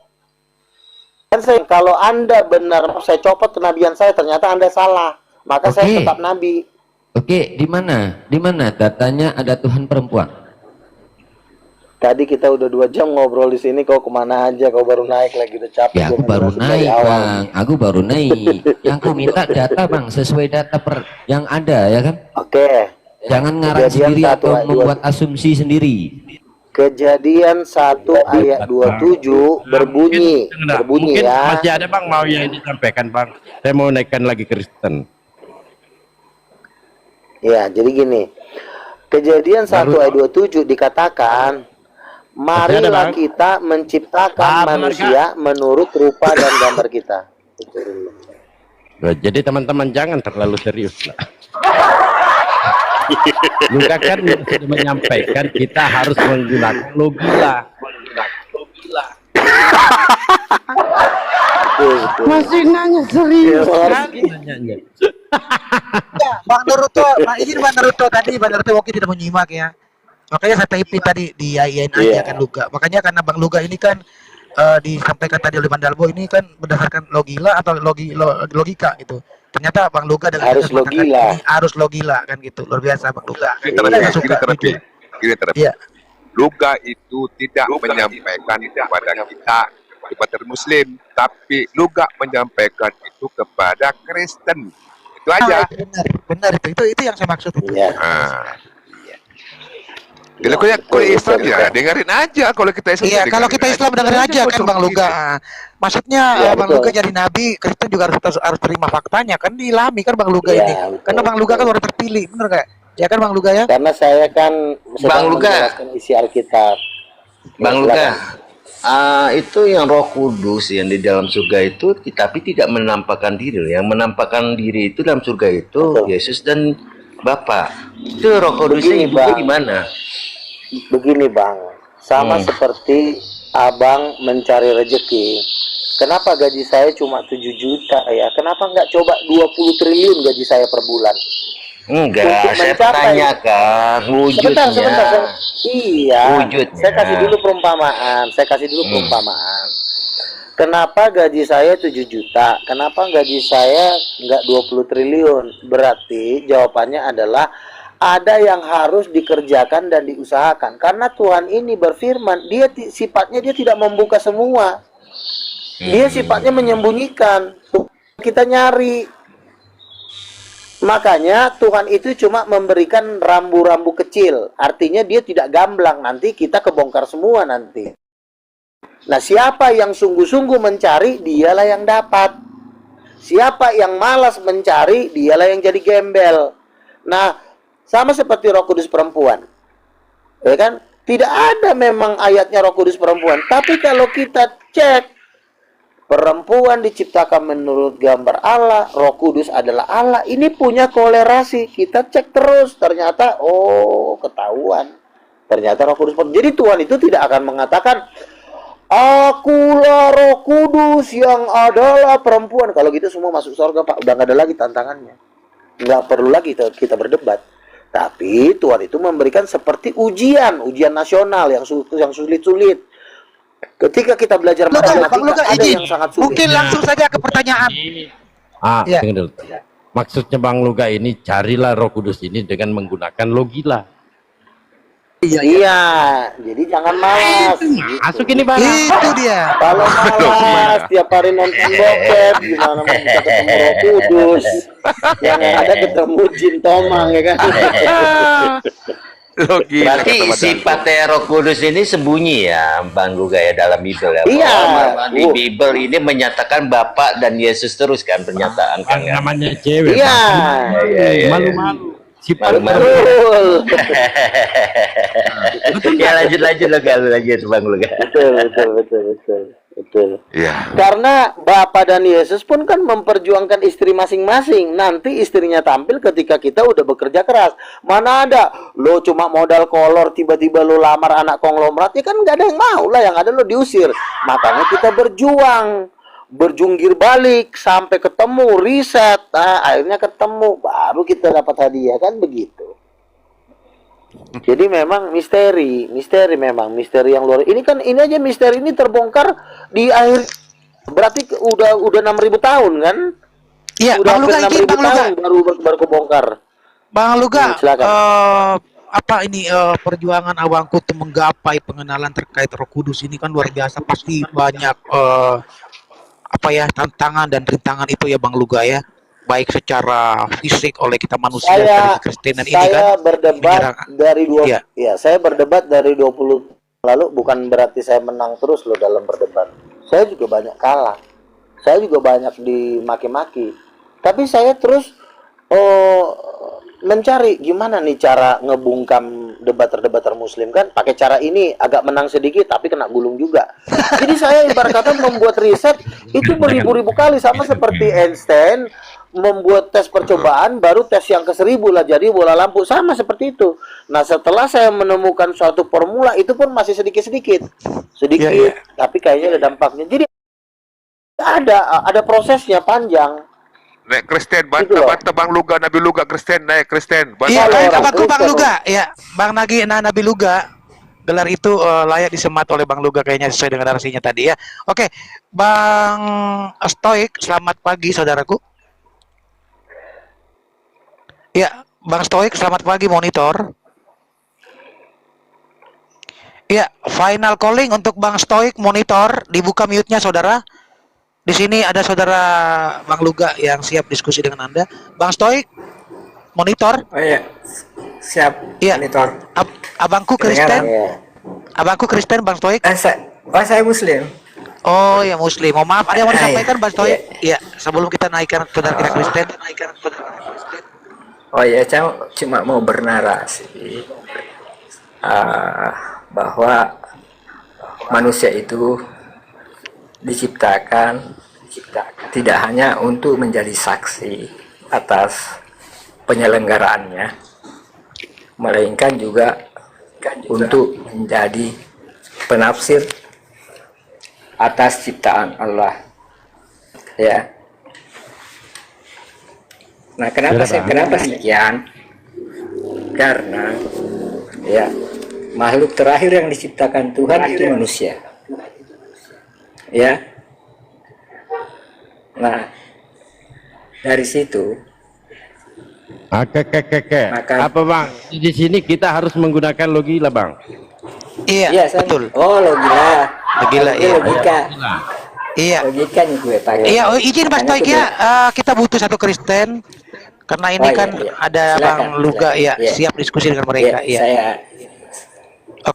Kan saya, kalau Anda benar, saya copot kenabian saya, ternyata Anda salah. Maka saya Oke. tetap nabi. Oke, di mana? Di mana datanya ada Tuhan perempuan? Tadi kita udah 2 jam ngobrol di sini, kau kemana aja? Kau baru naik lagi, udah capek. Ya, aku gua baru ngejelasin dari naik, awal. Bang. Aku baru naik. Yang aku minta data, Bang, sesuai data yang ada, ya kan? Oke. Jangan ngarang Kejadian sendiri 1 atau ayat membuat asumsi sendiri. Kejadian 1 ayat 27 berbunyi, Mungkin ya. masih ada Bang mau yang disampaikan Bang. Saya mau naikkan lagi Kristen. Ya, jadi gini. Kejadian 1 ayat 27 dikatakan, marilah Bang. kita menciptakan Benar, manusia menurut rupa dan gambar kita. Jadi teman-teman jangan terlalu serius lah. Luka kan sudah menyampaikan kita harus menggunakan logika. Masih nanya serius sekali nanyanya. Ya, Bang Naruto, Bang Naruto tadi, Bang Naruto mungkin tidak menyimak ya. Makanya saya typing tadi di IAIN aja Iya. kan Luga. Makanya karena Bang Luga ini kan disampaikan tadi oleh Mandalbo ini kan berdasarkan logika gitu. Ternyata Bang Luga dengan Harus tegas mengatakan logila. ini harus logila kan gitu. Luar biasa Bang Luga. Gini Saya suka terapi. gitu. Gini terapi. Iya. Luga itu tidak menyampaikan kepada kita kepada Muslim, tapi Luga menyampaikan itu kepada Kristen. Itu aja. Ah, benar itu yang saya maksud itu. Iya. Jadi kalau Islam ya dengerin aja, kalau kita Islam. Iya, ya kalau dengerin kita Islam dengerin aja kan Bang Luga. Maksudnya Iya, Bang betul. Luga jadi nabi, Kristen juga harus terima faktanya kan diilhami kan Bang Luga Iya, ini. betul. Karena Bang Luga kan orang terpilih, bener gak? Ya kan Bang Luga ya? Karena saya kan sedang Luga. menjelaskan isi Alkitab. Bang Ya, Luga, silakan. itu yang Roh Kudus yang di dalam surga itu, tapi tidak menampakkan diri. Yang menampakkan diri itu dalam surga itu Betul. Yesus dan Bapa. Itu Roh Kudusnya Begini, ibunya Bang. gimana? Begini Bang, sama seperti Abang mencari rejeki. Kenapa gaji saya cuma 7 juta ya? Kenapa nggak coba 20 triliun gaji saya per bulan? Enggak, Untuk saya mencapai- tanyakan wujudnya. Sebentar. Iya. Wujudnya. Saya kasih dulu perumpamaan. Kenapa gaji saya 7 juta? Kenapa gaji saya nggak 20 triliun? Berarti jawabannya adalah ada yang harus dikerjakan dan diusahakan. Karena Tuhan ini berfirman, sifatnya dia tidak membuka semua. Dia sifatnya menyembunyikan. Kita nyari. Makanya Tuhan itu cuma memberikan rambu-rambu kecil. Artinya dia tidak gamblang. Nanti kita kebongkar semua nanti. Nah, siapa yang sungguh-sungguh mencari, dialah yang dapat. Siapa yang malas mencari, dialah yang jadi gembel. Nah, sama seperti Roh Kudus perempuan. Ya kan? Tidak ada memang ayatnya Roh Kudus perempuan. Tapi kalau kita cek, perempuan diciptakan menurut gambar Allah, Roh Kudus adalah Allah. Ini punya kolerasi. Kita cek terus, ternyata ketahuan. Ternyata Roh Kudus. Jadi Tuhan itu tidak akan mengatakan, akulah Roh Kudus yang adalah perempuan. Kalau gitu semua masuk surga, Pak. Udah nggak ada lagi tantangannya. Nggak perlu lagi kita berdebat. Tapi Tuhan itu memberikan seperti ujian nasional yang sulit-sulit. Ketika kita belajar matematika ada yang sangat sulit. Mungkin langsung saja ke pertanyaan. Ya. Tunggu dulu. Maksudnya Bang Luga ini carilah Roh Kudus ini dengan menggunakan logika. Iya, jadi jangan malas. Masuk ini Bang. Itu dia. Kalau malas tiap hari nonton bokep, gimana mau bisa ketemu Roh Kudus? Yang ada ketemu Jin Tomang, ya kan? Berarti sifatnya Roh Kudus ini sembunyi ya, Bang Luga ya, dalam Bible ya. Iya. Di Bible ini menyatakan Bapa dan Yesus terus kan pernyataan kan. Namanya cewek. Iya. Malu-malu. Betul. Ya lanjut Bang Luga. Betul. Iya. Karena Bapa dan Yesus pun kan memperjuangkan istri masing-masing. Nanti istrinya tampil ketika kita udah bekerja keras. Mana ada lo cuma modal kolor tiba-tiba lo lamar anak konglomerat, ya kan nggak ada yang mau lah, yang ada lo diusir. Makanya kita berjungkir balik sampai ketemu, riset, akhirnya ketemu, baru kita dapat hadiah, kan begitu. Jadi memang misteri yang luar. Ini aja misteri ini terbongkar di akhir, berarti udah 6.000 tahun kan? Iya, udah Bang Luga, hampir 6.000 Bang Luga. tahun baru kebongkar. Bang Luga, Silakan. Perjuangan abangku untuk menggapai pengenalan terkait Roh Kudus ini kan luar biasa, pasti banyak tantangan dan rintangan itu ya Bang Luga ya, baik secara fisik oleh kita manusia dari Kristenan ini kan. Saya berdebat saya berdebat dari 20 lalu, bukan berarti saya menang terus loh dalam berdebat. Saya juga banyak kalah. Saya juga banyak dimaki-maki. Tapi saya terus mencari gimana nih cara ngebungkam debater-debater muslim kan, pakai cara ini agak menang sedikit tapi kena gulung juga. Jadi saya ibarat kata membuat riset itu beribu-ribu kali, sama seperti Einstein membuat tes percobaan, baru tes yang ke-1000 lah jadi bola lampu, sama seperti itu. Nah setelah saya menemukan suatu formula, itu pun masih sedikit, tapi kayaknya ada dampaknya. Jadi ada prosesnya panjang. Nek Kristen, bantah Bang Luga, Nabi Luga Kristen, naik Kristen. Iya, abangku Bang Luga, ya, Bang Nabi Luga. Gelar itu layak disemat oleh Bang Luga kayaknya, sesuai dengan narasinya tadi ya. Oke, Bang Stoik, selamat pagi saudaraku. Ya, Bang Stoik, selamat pagi monitor. Ya, final calling untuk Bang Stoik monitor, dibuka mute-nya saudara. Di sini ada saudara Bang Luga yang siap diskusi dengan Anda. Bang Stoik, monitor. Oh iya, siap. Iya. Monitor. Abangku Kristen. Abangku Kristen, Bang Stoik. Saya Muslim. Oh ya Muslim. Mohon maaf, ada yang mau disampaikan Bang Stoik? Iya. Sebelum kita naikkan saudara kita Kristen. Oh iya, saya cuma mau bernarasi bahwa manusia itu diciptakan tidak hanya untuk menjadi saksi atas penyelenggaraannya, melainkan juga untuk menjadi penafsir atas ciptaan Allah. Ya. Nah, kenapa sekian? Karena ya, makhluk terakhir yang diciptakan Tuhan itu manusia. Ya. Nah, dari situ Apa Bang? Di sini kita harus menggunakan logika Bang. Iya, betul. Oh, logika. Logika. Iya. Logika nih gue pakai. Iya, izin Bang Stoik ya, kita butuh satu Kristen karena ini ada silakan, Bang Luga ya, siap diskusi dengan mereka. Iya.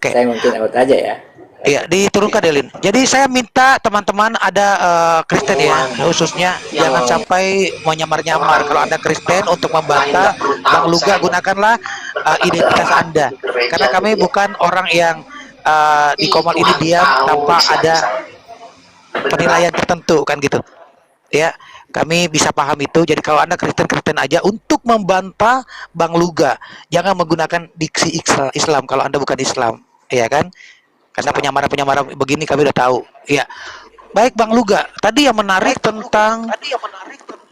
Saya mungkin out aja ya. Iya, diturunkan Delin. Jadi saya minta teman-teman ada Kristen ya, khususnya jangan sampai menyamar-nyamar. Kalau Anda Kristen untuk membantah Bang Luga, gunakanlah identitas Anda. Karena kami bukan orang yang di Komar ini diam tanpa ada penilaian tertentu kan gitu. ya. Kami bisa paham itu. Jadi kalau Anda Kristen-Kristen aja untuk membantah Bang Luga, jangan menggunakan diksi Islam kalau Anda bukan Islam, ya kan? Karena penyamaran-penyamaran begini kami udah tahu. Ya. Baik Bang Luga, tadi yang menarik tentang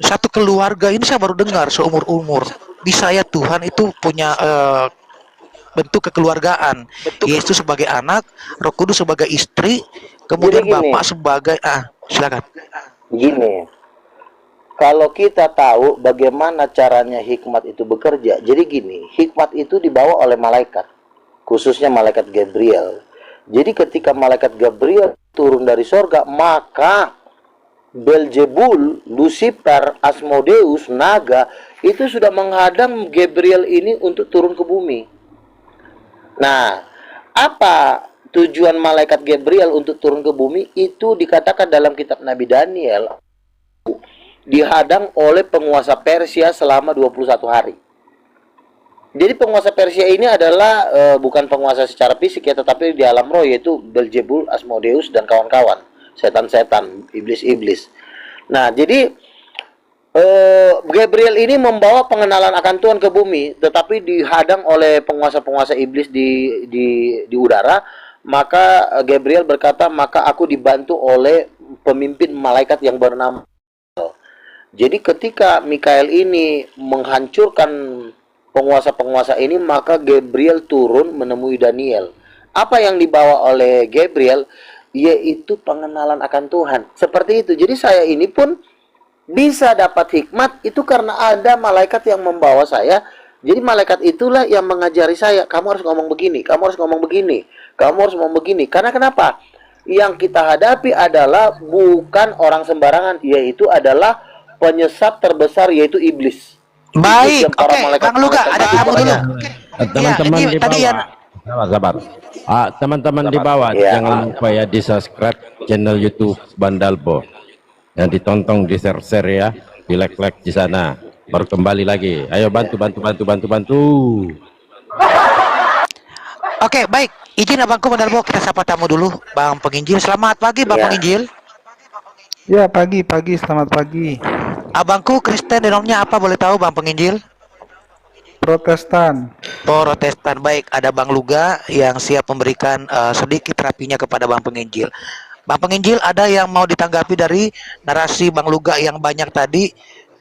satu keluarga ini saya baru dengar seumur-umur. Bisa ya Tuhan itu punya bentuk kekeluargaan. Yesus sebagai anak, Roh Kudus sebagai istri, kemudian Jadi gini. Bapak sebagai silakan. Gini, kalau kita tahu bagaimana caranya hikmat itu bekerja, jadi gini, hikmat itu dibawa oleh malaikat, khususnya malaikat Gabriel. Jadi ketika malaikat Gabriel turun dari sorga, maka Belzebul, Lucifer, Asmodeus, naga, itu sudah menghadang Gabriel ini untuk turun ke bumi. Nah, apa tujuan malaikat Gabriel untuk turun ke bumi? Itu dikatakan dalam kitab Nabi Daniel, dihadang oleh penguasa Persia selama 21 hari. Jadi penguasa Persia ini adalah bukan penguasa secara fisik ya, tetapi di alam roh, yaitu Belzebul, Asmodeus, dan kawan-kawan, setan-setan, iblis-iblis. Nah, jadi Gabriel ini membawa pengenalan akan Tuhan ke bumi, tetapi dihadang oleh penguasa-penguasa iblis di udara. Maka Gabriel berkata, maka aku dibantu oleh pemimpin malaikat yang bernama. Jadi ketika Mikael ini menghancurkan penguasa-penguasa ini, maka Gabriel turun menemui Daniel. Apa yang dibawa oleh Gabriel? Yaitu pengenalan akan Tuhan. Seperti itu. Jadi saya ini pun bisa dapat hikmat itu karena ada malaikat yang membawa saya. Jadi malaikat itulah yang mengajari saya, kamu harus ngomong begini, kamu harus ngomong begini, kamu harus ngomong begini. Karena kenapa? Yang kita hadapi adalah bukan orang sembarangan, yaitu adalah penyesat terbesar, yaitu iblis. Baik, oke, Bang Luga, ada tamu dulu. Teman-teman di bawah, sabar. Teman-teman di bawah, jangan lupa ya di subscribe channel YouTube Bandalbo, yang ditonton, di share ya, di like di sana. Baru kembali lagi. Ayo bantu. Oke, baik. Izin Abangku Bandalbo, kita sapa tamu dulu, Bang Penginjil. Selamat pagi, Bang Penginjil. Ya, pagi, selamat pagi. Abangku Kristen denomnya apa boleh tahu, Bang Penginjil? Protestan. Protestan. Baik, ada Bang Luga yang siap memberikan sedikit terapinya kepada Bang Penginjil. Bang Penginjil, ada yang mau ditanggapi dari narasi Bang Luga yang banyak tadi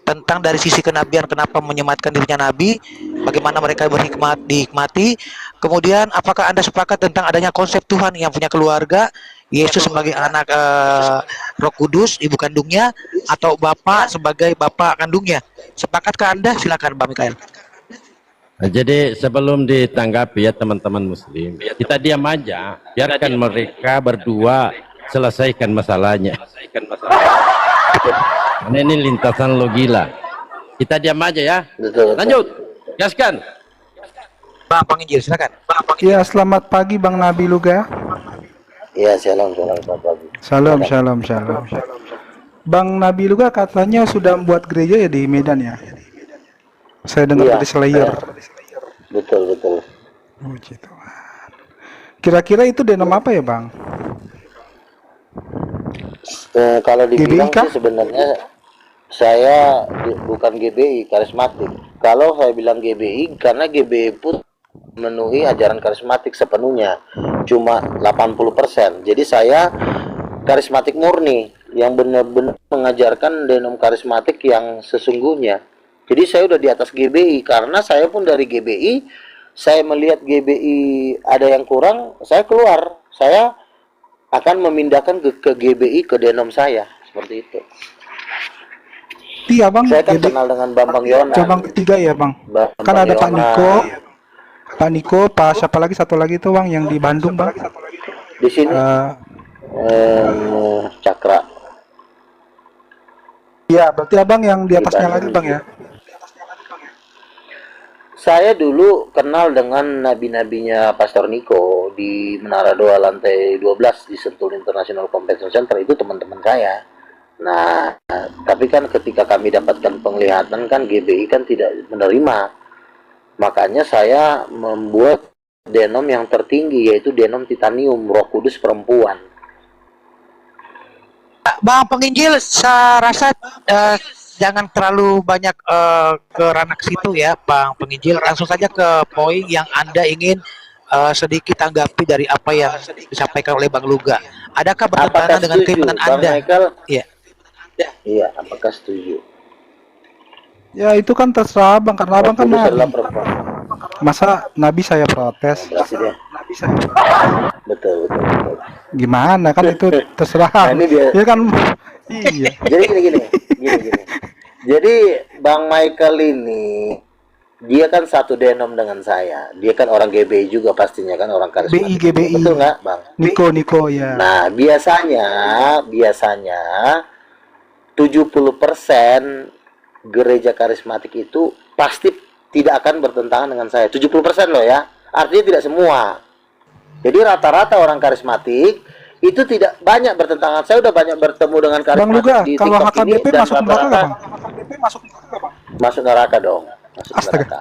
tentang dari sisi kenabian, kenapa menyematkan dirinya nabi, bagaimana mereka berhikmat, dihikmati. Kemudian apakah Anda sepakat tentang adanya konsep Tuhan yang punya keluarga, Yesus sebagai anak Roh Kudus, ibu kandungnya, atau Bapak sebagai bapak kandungnya? Sepakatkah Anda? Silakan Bang Mikael. Jadi sebelum ditanggapi ya teman-teman muslim, kita diam aja, biarkan mereka berdua selesaikan masalahnya. Ini lintasan lo gila. Kita diam aja ya. Lanjut, gaskan. Bang Penginjil, silakan. Ya, selamat pagi Bang Nabi Luga. Ya, shalom, selamat pagi. Shalom. Bang Nabi Luga katanya sudah membuat gereja ya di Medan ya. Saya dengar dari Slayer. Betul. Puji Tuhan. Kira-kira itu denom apa ya, Bang? Kalau dibilang GBI kah? sih sebenarnya saya bukan GBI, karismatik. Kalau saya bilang GBI, karena GBI pun memenuhi ajaran karismatik sepenuhnya, cuma 80%. Jadi saya karismatik murni, yang benar-benar mengajarkan denom karismatik yang sesungguhnya. Jadi saya udah di atas GBI, karena saya pun dari GBI, saya melihat GBI ada yang kurang, saya keluar. Saya akan memindahkan ke GBI, ke denom saya, seperti itu. Iya Bang. Saya kan kenal dengan Bambang Yonan. Cabang ketiga ya Bang. Kan ada Pak Niko, Pak siapa lagi, satu lagi tuh Bang yang di Bandung Bang. Di sini Cakra. Iya, berarti Abang yang di atasnya lagi Bang ya. Saya dulu kenal dengan nabi-nabinya Pastor Niko di Menara Doa lantai 12 di Sentul International Convention Center, itu teman-teman saya. Nah, tapi kan ketika kami dapatkan penglihatan kan GBI kan tidak menerima. Makanya saya membuat denom yang tertinggi, yaitu denom titanium, Roh Kudus perempuan. Bang Penginjil, saya rasa jangan terlalu banyak ke ranah ke situ ya, Bang Penginjil. Langsung saja ke poin yang Anda ingin sedikit tanggapi dari apa yang disampaikan oleh Bang Luga. Adakah Apakah bertentangan dengan setuju, keimanan Bang Anda? Michael? Iya. Iya, apakah setuju? Ya itu kan terserah Bang, karena Abang kan Kudus nabi. adalah perempuan. Masa nabi saya protes? Berarti dia. Betul, betul, betul. Gimana kan itu terserah. Nah, ini dia. Ya kan. Iya. Jadi gini. Jadi Bang Michael ini dia kan satu denom dengan saya. Dia kan orang GBI juga pastinya kan, orang karismatik. GBI. Betul nggak, Bang? Niko ya. Nah, biasanya 70% gereja karismatik itu pasti tidak akan bertentangan dengan saya. 70% loh ya. Artinya tidak semua. Jadi rata-rata orang karismatik itu tidak banyak bertentangan. Saya udah banyak bertemu dengan Bang karismatik Luga, di kalau TikTok ini HKBP dan masuk neraka nggak, Bang? masuk neraka dong. Masuk Astaga. neraka.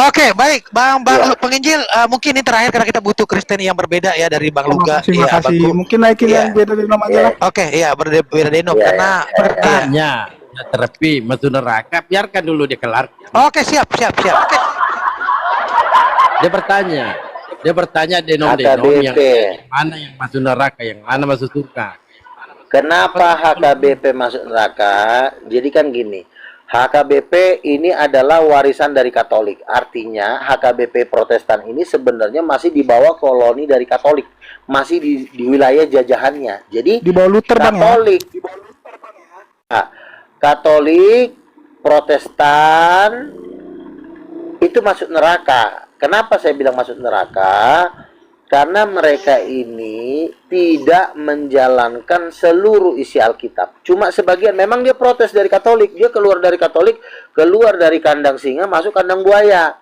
Oke, baik, Bang Iya. Penginjil, mungkin ini terakhir karena kita butuh Kristen yang berbeda ya dari Bang Luga. Makasih, Iya, makasih. Bang Gu. Mungkin naikin Iya. yang beda dari namanya lah. Oke, iya berbeda denom Iya, karena iya. Bertanya, ya, terapi masuk neraka, biarkan dulu dia kelar. Oke, siap. Oke. Dia bertanya denom-denom yang HKBP. mana yang masuk neraka, yang mana masuk surga. Kenapa HKBP masuk neraka? Jadi kan gini, HKBP ini adalah warisan dari Katolik. Artinya HKBP Protestan ini sebenarnya masih di bawah koloni dari Katolik, masih di wilayah jajahannya. Jadi Di bawah Luther, Bang, ya? Katolik, Nah, Katolik, Protestan itu masuk neraka. Kenapa saya bilang masuk neraka? Karena mereka ini tidak menjalankan seluruh isi Alkitab. Cuma sebagian, memang dia protes dari Katolik. Dia keluar dari Katolik, keluar dari kandang singa, masuk kandang buaya.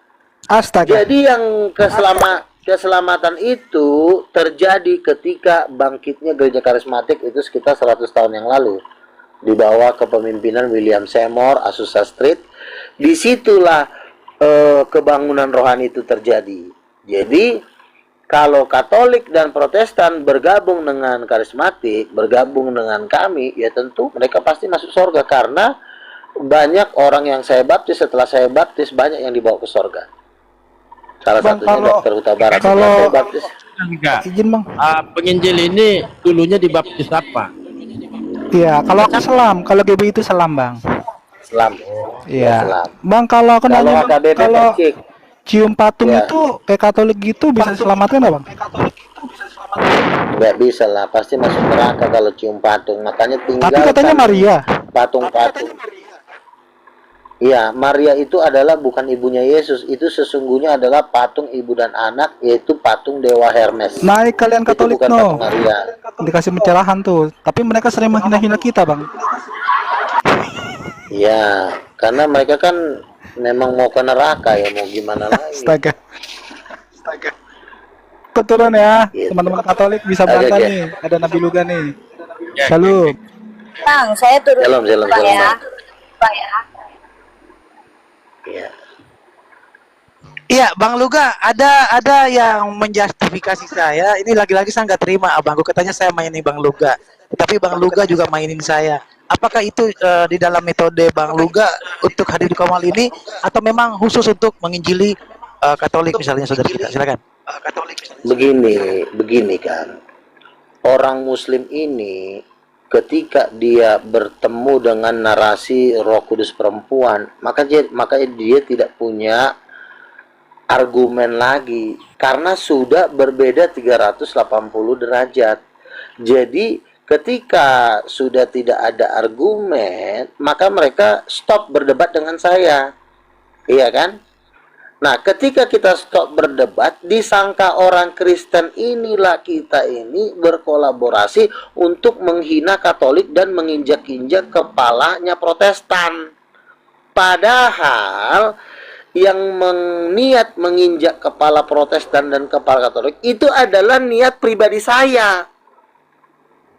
Astaga. Jadi yang keselamatan itu terjadi ketika bangkitnya gereja karismatik itu sekitar 100 tahun yang lalu. Di bawah kepemimpinan William Seymour, Azusa Street. Disitulah kebangunan rohani itu terjadi. Jadi kalau Katolik dan Protestan bergabung dengan karismatik, bergabung dengan kami, ya tentu mereka pasti masuk surga karena banyak orang yang saya baptis, setelah saya baptis banyak yang dibawa ke surga. Salah Bang, satunya Dr. Huta Barat. kalau- Setelah saya baptis, Enggak. Izin, Bang. Penginjil ini dulunya dibaptis apa? Iya, kalau aku selam, kalau GBI itu selam, Bang. Islam. Iya. Selam. Bang, kalau aku Kalau nanya, Bang, HKBP kalau percik, cium patung Ya. itu kayak Katolik gitu bisa diselamatkan nggak, Bang? nggak bisa lah, pasti masuk neraka kalau cium patung. Makanya tinggal Tapi katanya Maria. patung-patung. Iya, Maria itu adalah bukan ibunya Yesus, itu sesungguhnya adalah patung ibu dan anak, yaitu patung Dewa Hermes. Naik kalian Itu Katolik bukan no. patung Maria. Dikasih pencerahan tuh. Tapi mereka sering menghina-hina kita, Bang. Iya, karena mereka kan memang mau ke neraka ya, mau gimana lagi. Astaga. Keturun ya, Gitu. teman-teman Katolik bisa Oke, berangkat oke. nih. Ada Nabi Luga nih. Shalom. Bang, saya turun Shalom, shalom, Bang shalom, ya. Bang. Bang ya. Iya. Iya, Bang Luga, ada yang menjustifikasi saya. Ini lagi-lagi saya nggak terima, abangku katanya saya mainin Bang Luga, tapi Bang Luga juga mainin saya. Apakah itu di dalam metode Bang Luga untuk hadir di Komal ini, atau memang khusus untuk menginjili Katolik misalnya, saudara kita? Silakan. Begini kan. Orang Muslim ini ketika dia bertemu dengan narasi Roh Kudus perempuan, makanya dia tidak punya argumen lagi karena sudah berbeda 380 derajat. Jadi ketika sudah tidak ada argumen, maka mereka stop berdebat dengan saya. Iya kan? Nah, ketika kita stop berdebat, disangka orang Kristen inilah kita ini berkolaborasi untuk menghina Katolik dan menginjak-injak kepalanya Protestan. Padahal yang niat menginjak kepala Protestan dan kepala Katolik itu adalah niat pribadi saya.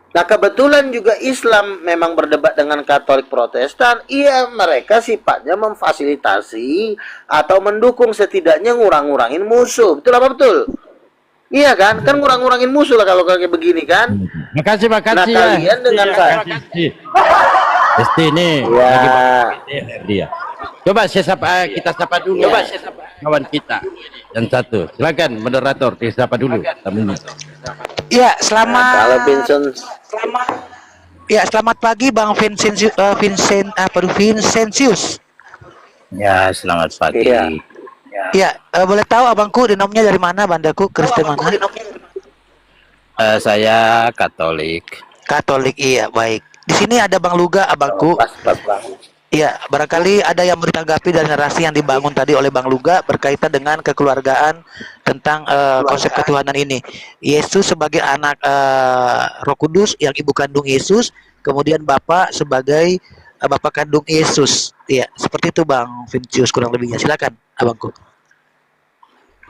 Nah, kebetulan juga Islam memang berdebat dengan Katolik Protestan. Iya, mereka sifatnya memfasilitasi atau mendukung, setidaknya ngurang-ngurangin musuh. Betul apa betul? Iya kan? Kan ngurang-ngurangin musuh lah kalau kayak begini kan. Makasih Nah ya. kalian dengan saya. Esti ini Ya. lagi dia. Coba kita sapa dulu. Kawan kita yang satu. Silakan moderator disapa dulu tamunya. Ya, selamat. Kalau Vincent, Ya, selamat pagi Bang Vincentius. Ya, selamat pagi. Iya. Ya, boleh tahu abangku dinomnya dari mana, bandaku Kristen mana? Saya Katolik. Katolik, iya, baik. Di sini ada Bang Luga, abangku. pas Bang. Iya, barangkali ada yang bertanggapi dari narasi yang dibangun tadi oleh Bang Luga berkaitan dengan kekeluargaan tentang konsep ketuhanan ini. Yesus sebagai anak Roh Kudus yang ibu kandung Yesus, kemudian Bapa sebagai Bapa kandung Yesus. Iya, seperti itu Bang Vincius kurang lebihnya. Silakan, abangku.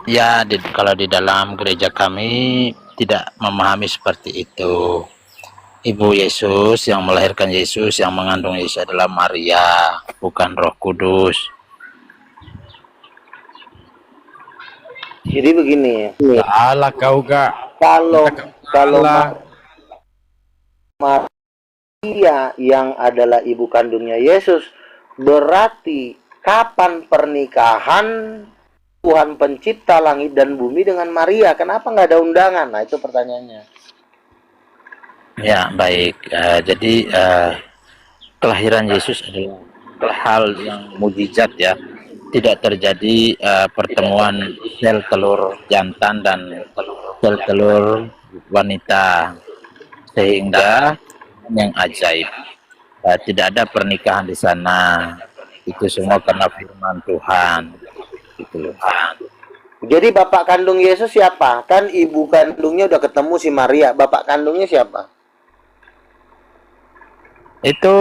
Ya, kalau di dalam gereja kami tidak memahami seperti itu. Ibu Yesus yang melahirkan Yesus, yang mengandung Yesus adalah Maria, bukan Roh Kudus. Jadi begini, Allah kau gak kalau Maria yang adalah ibu kandungnya Yesus, berarti kapan pernikahan Tuhan pencipta langit dan bumi dengan Maria? Kenapa nggak ada undangan? Nah, itu pertanyaannya. Ya, baik. Jadi kelahiran Yesus adalah hal yang mujizat ya. Tidak terjadi pertemuan sel telur jantan dan sel telur wanita, sehingga yang ajaib. Tidak ada pernikahan di sana. Itu semua karena firman Tuhan. Gitu loh. Jadi bapak kandung Yesus siapa? Kan ibu kandungnya udah ketemu si Maria. Bapak kandungnya siapa? Itu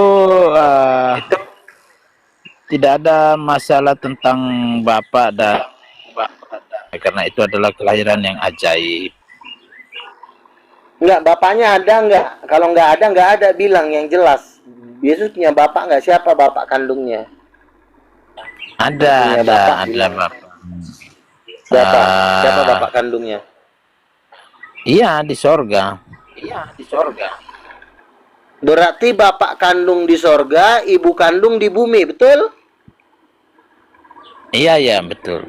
tidak ada masalah tentang bapak dan karena itu adalah kelahiran yang ajaib. Enggak, bapaknya ada enggak? Kalau enggak ada, bilang yang jelas. Yesus punya bapak enggak? Siapa bapak kandungnya? Ada bapak. Siapa bapak kandungnya? Iya, di sorga. Berarti bapak kandung di sorga, ibu kandung di bumi, betul? Iya, betul.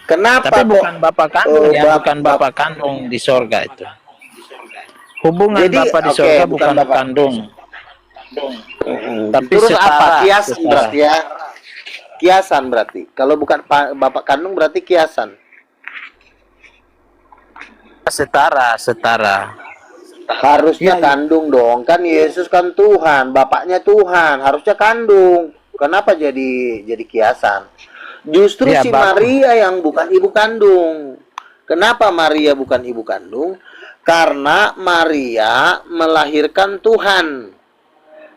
Kenapa? Tapi bukan bapak kandung bukan bapak kandung di sorga itu. Hubungan Jadi, bapak di sorga bukan bapak kandung. Tapi terus apa? setara. Berarti ya? Kiasan berarti. Kalau bukan bapak kandung berarti kiasan. Setara. Harusnya kandung dong. Kan Yesus kan Tuhan, bapaknya Tuhan, harusnya kandung. Kenapa jadi kiasan? Justru Ya, si Maria yang bukan ibu kandung. Kenapa Maria bukan ibu kandung? Karena Maria melahirkan Tuhan.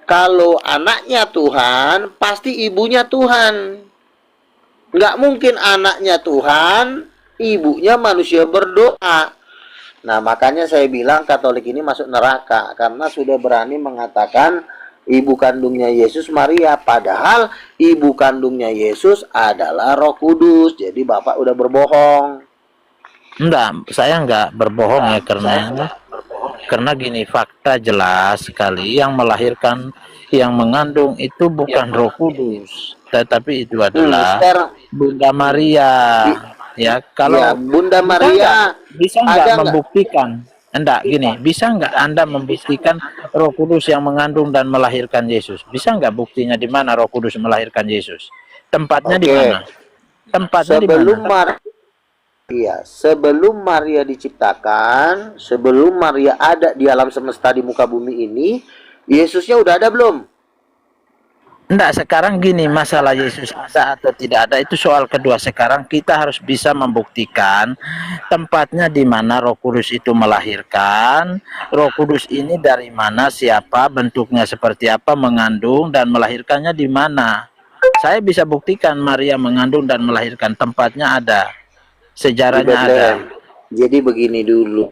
Kalau anaknya Tuhan, pasti ibunya Tuhan. Nggak mungkin anaknya Tuhan, ibunya manusia berdoa. Nah, makanya saya bilang Katolik ini masuk neraka. Karena sudah berani mengatakan ibu kandungnya Yesus Maria. Padahal ibu kandungnya Yesus adalah Roh Kudus. Jadi Bapak udah berbohong. Enggak, saya enggak berbohong ya karena gini, fakta jelas sekali yang melahirkan, yang mengandung itu bukan Roh Kudus, tetapi itu adalah Bunda Maria. Ya, kalau ya, Bunda Maria bisa nggak membuktikan? Enggak, gini, bisa nggak Anda membuktikan Roh Kudus yang mengandung dan melahirkan Yesus? Bisa nggak buktinya di mana Roh Kudus melahirkan Yesus? Tempatnya di mana? Tempatnya di mana? Sebelum Maria diciptakan, sebelum Maria ada di alam semesta di muka bumi ini, Yesusnya udah ada belum? Enggak, sekarang gini, masalah Yesus ada atau tidak ada itu soal kedua. Sekarang kita harus bisa membuktikan tempatnya di mana Roh Kudus itu melahirkan. Roh Kudus ini dari mana, siapa, bentuknya seperti apa, mengandung dan melahirkannya di mana. Saya bisa buktikan Maria mengandung dan melahirkan, tempatnya ada. Sejarahnya ada. Jadi begini dulu,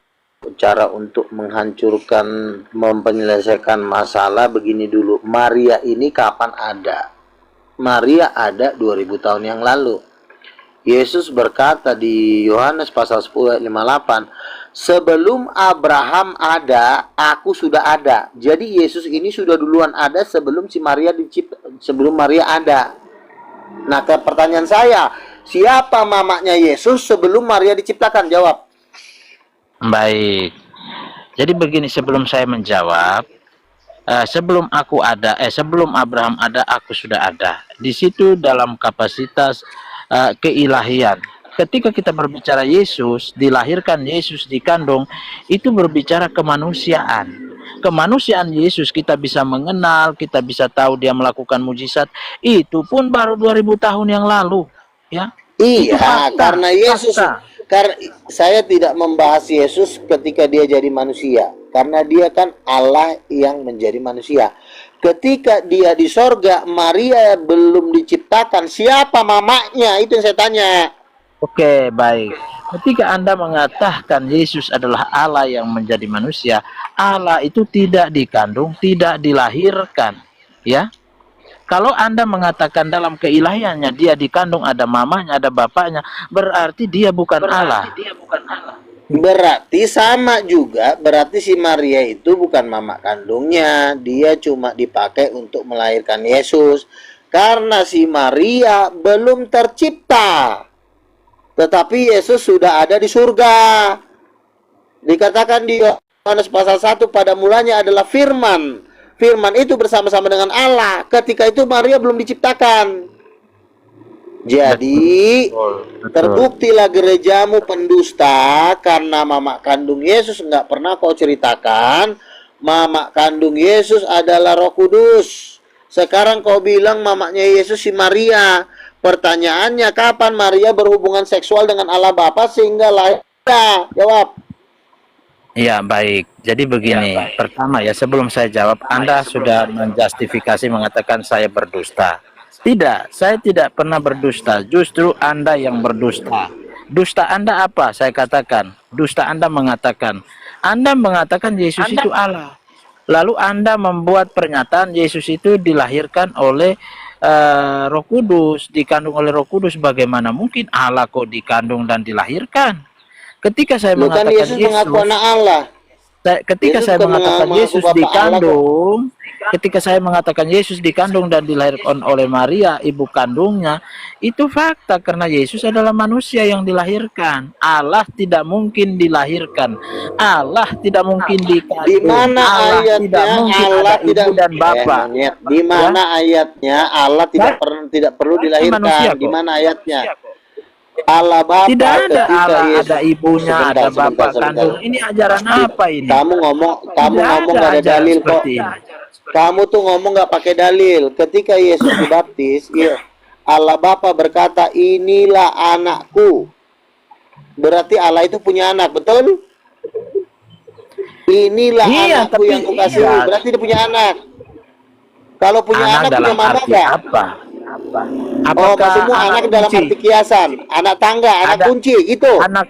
cara untuk menghancurkan, menyelesaikan masalah begini dulu. Maria ini kapan ada? Maria ada 2000 tahun yang lalu. Yesus berkata di Yohanes pasal 10 ayat 58, sebelum Abraham ada, aku sudah ada. Jadi Yesus ini sudah duluan ada sebelum sebelum Maria ada. Nah, pertanyaan saya, siapa mamanya Yesus sebelum Maria diciptakan? Jawab. Baik. Jadi begini, sebelum saya menjawab, sebelum sebelum Abraham ada, aku sudah ada. Di situ dalam kapasitas keilahian. Ketika kita berbicara Yesus, dilahirkan, Yesus dikandung, itu berbicara kemanusiaan. Kemanusiaan Yesus kita bisa mengenal, kita bisa tahu dia melakukan mujizat, itu pun baru 2000 tahun yang lalu, ya. Iya, karena Yesus, karena saya tidak membahas Yesus ketika dia jadi manusia, karena dia kan Allah yang menjadi manusia. Ketika dia di sorga, Maria belum diciptakan, siapa mamanya? Itu yang saya tanya. Oke, baik. Ketika Anda mengatakan Yesus adalah Allah yang menjadi manusia, Allah itu tidak dikandung, tidak dilahirkan, ya. Kalau Anda mengatakan dalam keilahiannya dia dikandung, ada mamanya, ada bapaknya, berarti dia bukan Allah. Berarti sama juga, berarti si Maria itu bukan mama kandungnya, dia cuma dipakai untuk melahirkan Yesus. Karena si Maria belum tercipta. Tetapi Yesus sudah ada di surga. Dikatakan di Yohanes pasal 1, pada mulanya adalah firman. Firman itu bersama-sama dengan Allah. Ketika itu Maria belum diciptakan. Jadi terbuktilah gerejamu pendusta karena mama kandung Yesus nggak pernah kau ceritakan. Mama kandung Yesus adalah Roh Kudus. Sekarang kau bilang mamanya Yesus si Maria. Pertanyaannya, kapan Maria berhubungan seksual dengan Allah Bapa sehingga lahir? Jawab. Ya, baik. Jadi begini, pertama ya, sebelum saya jawab, Anda sudah menjustifikasi mengatakan saya berdusta. Tidak, saya tidak pernah berdusta. Justru Anda yang berdusta. Dusta Anda apa? Saya katakan. Dusta Anda mengatakan Yesus itu Allah. Lalu Anda membuat pernyataan Yesus itu dilahirkan oleh Roh Kudus, dikandung oleh Roh Kudus. Bagaimana mungkin Allah kok dikandung dan dilahirkan? Ketika saya mengatakan Yesus mengaku anak Allah. Ketika saya mengatakan Yesus dikandung, ketika saya mengatakan Yesus dikandung dan dilahirkan oleh Maria, ibu kandungnya, itu fakta karena Yesus adalah manusia yang dilahirkan. Allah tidak mungkin dilahirkan. Allah tidak mungkin dikandung. Di mana ayatnya tidak mungkin Allah ada tidak ibu dan bapak? Di mana ayatnya Allah tidak perlu dilahirkan? Di mana ayatnya? Allah Bapa Tidak ada Allah, Yesus. ada ibunya, ada bapak kandung. Ini ajaran apa ini? Kamu ngomong nggak ada dalil kok. Kamu tuh ngomong nggak pakai dalil. Ketika Yesus dibaptis, Allah Bapa berkata, inilah anakku. Berarti Allah itu punya anak, betul? Inilah anakku yang kukasih. Berarti dia punya anak. Kalau punya anak punya mama nggak? Apa? Maksudmu anak dalam arti kiasan, anak tangga, anak kunci, itu. Anak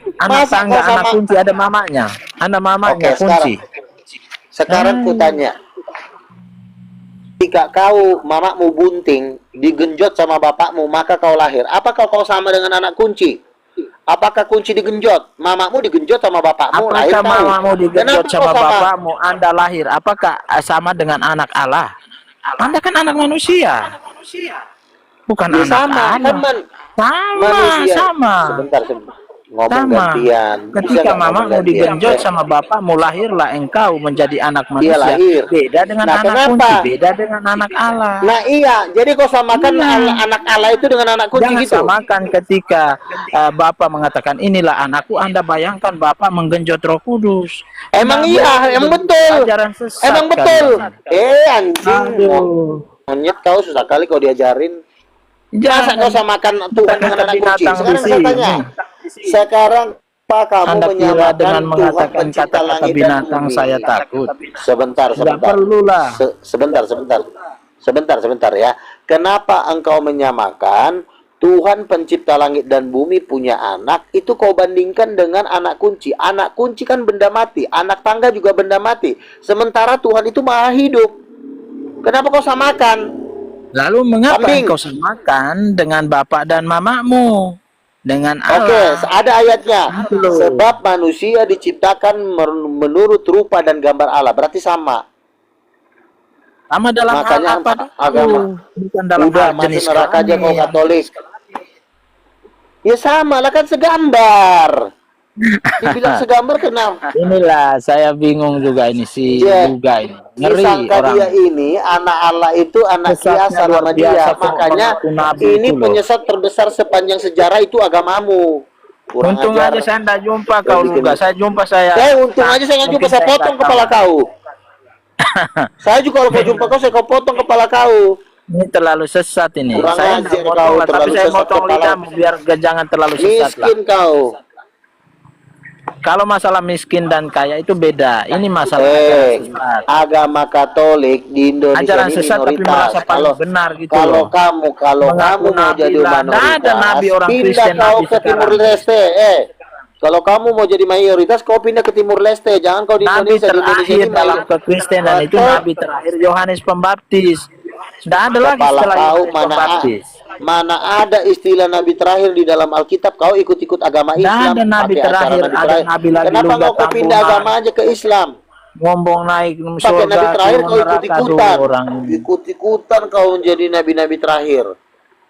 tangga, anak kunci, ada mamanya. Anak mamanya kunci. Sekarang ku tanya. Jika kau mamamu bunting, digenjot sama bapakmu, maka kau lahir. Apakah kau sama dengan anak kunci? Apakah kunci digenjot? Mamamu digenjot sama bapakmu, lahir tahu. Apakah mamamu digenjot sama bapakmu, Anda lahir? Apakah sama dengan anak Allah? Anda kan anak manusia. Bukan anak sama, sama. Sebentar. Ngomong gantian. Ketika mamamu digenjot sama bapakmu, lahirlah engkau menjadi anak manusia. Lahir. Beda dengan anak kunci, beda dengan anak Allah. Nah iya, jadi kau samakan anak Allah itu dengan anak kunci. Jangan gitu. Samakan ketika Bapak mengatakan inilah anakku, Anda bayangkan Bapak menggenjot Roh Kudus. Emang emang betul. Emang betul. Anjing. Monyet kau susah kali kau diajarin. Masa kau samakan Tuhan dengan anak kunci? Sekarang saya tanya. Sekarang apa kamu Anda kira dengan menyamakan Tuhan mengatakan pencipta kata-kata langit dan binatang bumi? saya takut? Sebentar. Perlulah. Sebentar ya. Kenapa engkau menyamakan Tuhan pencipta langit dan bumi punya anak, itu kau bandingkan dengan anak kunci? Anak kunci kan benda mati, anak tangga juga benda mati. Sementara Tuhan itu maha hidup. Kenapa kau samakan? Lalu mengapa Kambing. engkau samakan dengan bapak dan mamamu? dengan Oke, Allah. ada ayatnya. Sebab manusia diciptakan menurut rupa dan gambar Allah. Berarti sama. Sama dalam Makanya hal apa? agama. Bukan dalam Udah, hal jenis masuk neraka aja kau kelamin. Katolik. Ya sama lah, kan segambar. Dibilang segambar kenapa? Inilah saya bingung juga ini si Ya, Luga ini. Ngeri disangka orang. dia ini anak Allah itu anak Sesatnya biasa luar nama biasa, dia. kok, Makanya mengaku nabi ini itu loh. penyesat terbesar sepanjang sejarah itu agamamu. Kurang Untung ajar. aja saya tidak jumpa kau bikin- Luga. Saya jumpa saya. Untung aja saya nggak jumpa, Mungkin saya nggak potong tahu. kepala kau. Saya juga kalau kau jumpa kau, saya kau potong kepala kau. Ini terlalu sesat ini. Kurang Saya ajar nggak motong kau, lah, tapi terlalu saya sesat motong kepala. lidahmu biar jangan terlalu sesat lah. Miskin kau. Kalau masalah miskin dan kaya itu beda. Ini masalah sesat. Agama Katolik di Indonesia Ajaran ini sesat tapi minoritas. merasa paling benar gitu Kalau loh. kamu Mengaku mau nabi jadi lah. Nggak mayoritas, ada nabi orang pindah Kristen kau nabi ke Timur sekarang. Leste. Kalau kamu mau jadi mayoritas, kau pindah ke Timur Leste. Jangan kau di Nabi Indonesia. Di Indonesia terakhir ini dalam kekristenan itu nabi terakhir Yohanes Pembaptis. Tidak ada lagi Kepala setelah kau, Yohanes Pembaptis. mana ada istilah nabi terakhir di dalam Alkitab? Kau ikut-ikut agama Nggak Islam. ada nabi pakai acara terakhir, ada nabi lagi Kenapa Luga kau pindah Tambunan. agama aja ke Islam? Ngomong naik Pakai surga, nabi terakhir turun kau neraka, ikut-ikutan. aduh, orang ini. Ikut-ikutan kau menjadi nabi-nabi terakhir.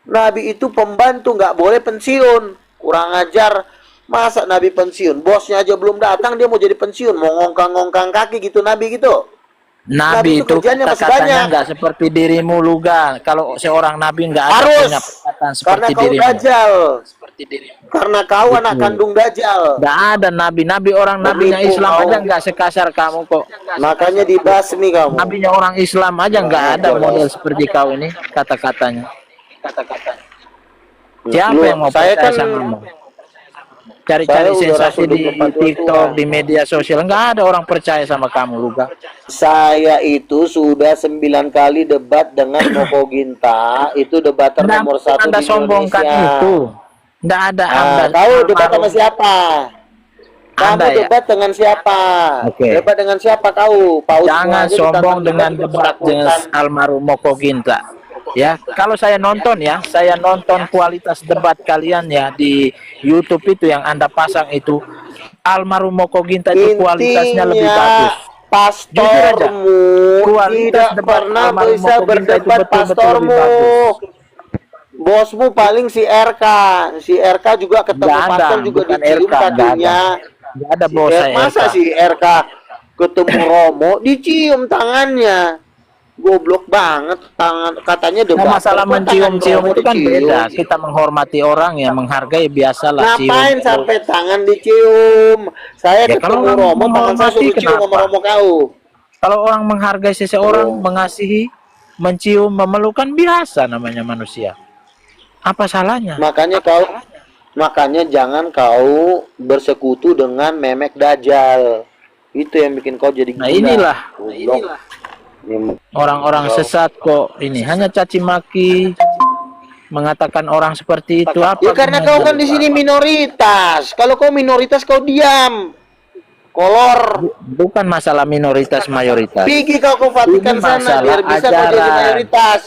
Nabi itu pembantu, nggak boleh pensiun. Kurang ajar. Masa nabi pensiun? Bosnya aja belum datang, dia mau jadi pensiun. Mau ngongkang-ngongkang kaki gitu nabi gitu. Nabi itu kerjanya masih kata-katanya banyak. nggak seperti dirimu Luga. Kalau seorang nabi nggak ada Harus. punya perkataan Karena seperti kau dirimu. dajjal. Seperti dirimu. Karena kau anak kandung dajjal. Nggak ada nabi orang nabinya Menipu Islam kau. aja nggak sekasar kamu kok. Makanya dibasmi kamu. Nabinya orang Islam aja nggak ada model seperti kau ini kata-katanya. Siapa yang mau Saya percaya kan- sama kamu? Cari-cari Saya udah sensasi rasa di 24 TikTok, tahun. di media sosial, nggak ada orang percaya sama kamu, Luga. Saya itu sudah 9 kali debat dengan Moko Ginta. Itu debater Nggak nomor mungkin 1 Anda di sombongkan Indonesia. itu. Nggak ada Anda. Tahu debat sama siapa? Kamu Anda ya? debat dengan siapa? Oke. Debat dengan siapa kau? Paus Jangan aja sombong ditantang dengan debat dengan almarhum Moko Ginta. Ya, kalau saya nonton ya, saya nonton kualitas debat kalian ya di YouTube itu yang Anda pasang itu, almarhum Moko Ginta itu kualitasnya lebih bagus. Jujur aja. Pastormu Kualitas tidak debat pernah almarhum bisa Moko Ginta itu berdebat, betul-betul lebih pastormu. bagus. Bosmu paling si RK. Si RK juga ketemu Nggak ada, pastor juga bukan dicium RK, nggak kakinya. Nggak ada bos saya Masa RK. si RK ketemu Romo dicium tangannya? Goblok banget, tangan katanya Nah, debat. masalah Kok mencium-cium tangan itu kan Romo beda. dicium? Kita menghormati orang ya, menghargai biasalah Ngapain cium. sampai tangan dicium? Saya Ya, kalau ketemu orang Romo, tangan saya suruh menghormati, cium sama kenapa? Romo kau. Kalau orang menghargai seseorang, mengasihi, mencium, memeluk kan biasa namanya manusia. Apa salahnya? Makanya jangan kau bersekutu dengan memek dajjal. Itu yang bikin kau jadi gila. Nah, inilah. Goblok. Orang-orang sesat kok ini hanya caci maki, mengatakan orang seperti itu apa? Ya karena kau kan di sini minoritas. Kalau kau minoritas kau diam. Kolor. Bukan masalah minoritas mayoritas. Pergi kau ke Vatikan Ini sana masalah biar bisa kau jadi ajaran. mayoritas.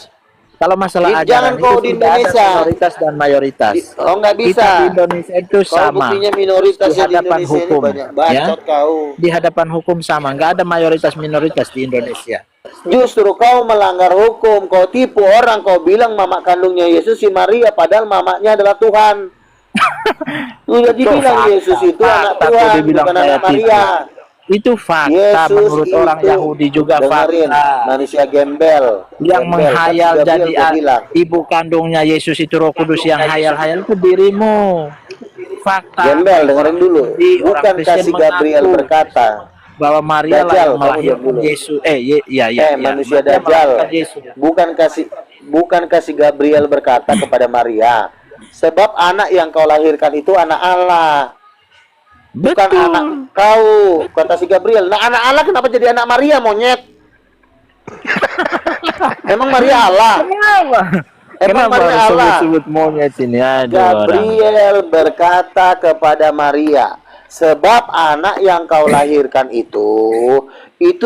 Kalau masalah Jangan ajaran kau itu di tidak ada Indonesia. minoritas dan mayoritas. Oh nggak bisa. Kita di Indonesia itu Kau sama. buktinya minoritas Di di hadapan Indonesia ini hukum, banyak bacot ya. kau. Di hadapan hukum sama, nggak ada mayoritas minoritas di Indonesia. Justru kau melanggar hukum, kau tipu orang, kau bilang mama kandungnya Yesus si Maria, padahal mamanya adalah Tuhan. Udah dibilang fakta, Yesus itu anak fakta, Tuhan, dibilang bukan saya anak Maria. Itu fakta Yesus menurut orang itu, Yahudi juga dengerin, fakta. manusia gembel. Yang Gembel, menghayal kan jadi Gabriel bilang. ibu kandungnya Yesus itu Roh Kudus yang hayal-hayal itu dirimu. Fakta. Gembel, dengerin dulu. Jadi orang Bukan Kristen kasih Gabriel mengaku berkata. bahwa Maria lah Dajjal, yang kamu diam melahirkan dulu. Yesus. Manusia Maria dajjal. melahirkan Yesus. Bukan kasih Gabriel berkata kepada Maria. Sebab anak yang kau lahirkan itu anak Allah. Bukan Betul. anak kau, kata si Gabriel. Nah, anak Allah kenapa jadi anak Maria, monyet? Emang Maria Allah? Emang Kenapa Maria harus Allah? sebut monyet ini? Aduh, orang. Gabriel berkata kepada Maria, sebab anak yang kau lahirkan itu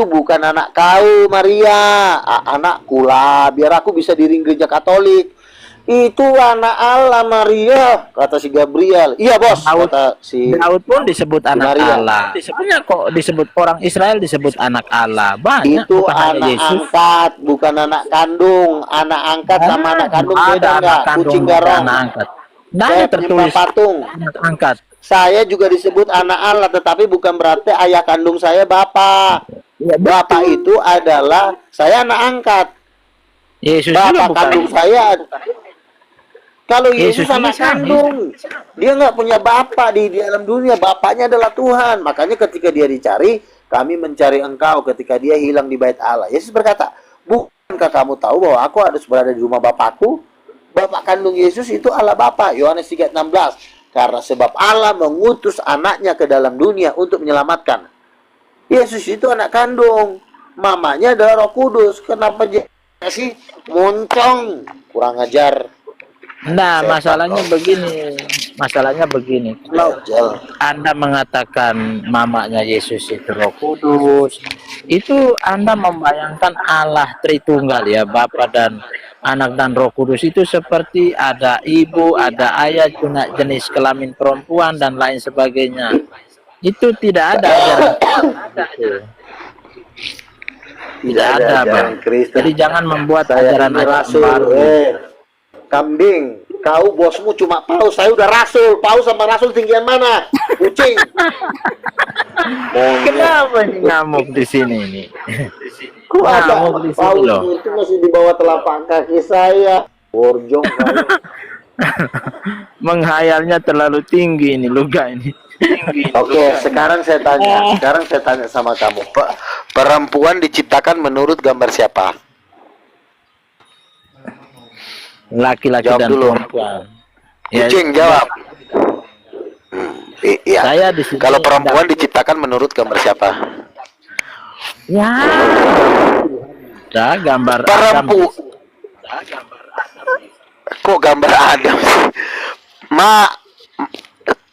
bukan anak kau, Maria, anakku lah, biar aku bisa diring gereja Katolik. Itu anak Allah Maria, kata si Gabriel. Iya bos, kata si Daud pun disebut anak Maria. Allah. Disebutnya kok disebut orang Israel disebut anak Allah. Banyak Itu bukan hanya anak Yesus. angkat, bukan anak kandung. Anak angkat sama anak kandung beda Ada anak nggak? kandung, Kucing ada garong. anak angkat. Nah, Saya tertulis penyembah patung. anak angkat. Saya juga disebut anak Allah, tetapi bukan berarti ayah kandung saya bapak. Ya, Bapak itu adalah saya anak angkat. Yesus juga Bapak bukan. kandung saya. Kalau Yesus Yesus anak juga sama. kandung, dia nggak punya bapak di dalam dunia. Bapaknya adalah Tuhan. Makanya ketika dia dicari, kami mencari engkau ketika dia hilang di bait Allah. Yesus berkata, bukankah kamu tahu bahwa aku harus berada di rumah Bapakku? Bapak kandung Yesus itu Allah Bapa. Yohanes 3:16. Karena sebab Allah mengutus anaknya ke dalam dunia untuk menyelamatkan. Yesus itu anak kandung. Mamanya adalah Roh Kudus. Kenapa sih moncong? Kurang ajar. Nah, masalahnya begini. Kalau Anda mengatakan mamanya Yesus itu Roh Kudus, itu Anda membayangkan Allah Tritunggal ya, Bapa dan Anak dan Roh Kudus itu seperti ada ibu, ada ayah, jenis kelamin perempuan dan lain sebagainya. Itu tidak ada ajaran. Tidak ada, Bang. Jadi jangan membuat ajaran-ajaran baru. Kambing, kau bosmu cuma paus, saya udah rasul. Paus sama rasul tinggian mana? Kucing. Kenapa ini ngamuk di sini ini? Kok ada Ngamuk di sini paus loh. itu masih di bawah telapak kaki saya. Borjong kali. Menghayalnya terlalu tinggi ini Luga ini. Oke, sekarang saya tanya sama kamu. Perempuan diciptakan menurut gambar siapa? Laki-laki Jawab dan dulu. perempuan. Ya, Kucing jawab. Iya. Saya di sini Kalau perempuan diciptakan menurut gambar siapa? ya. Ada gambar Perempuan. Kok gambar Adam sih?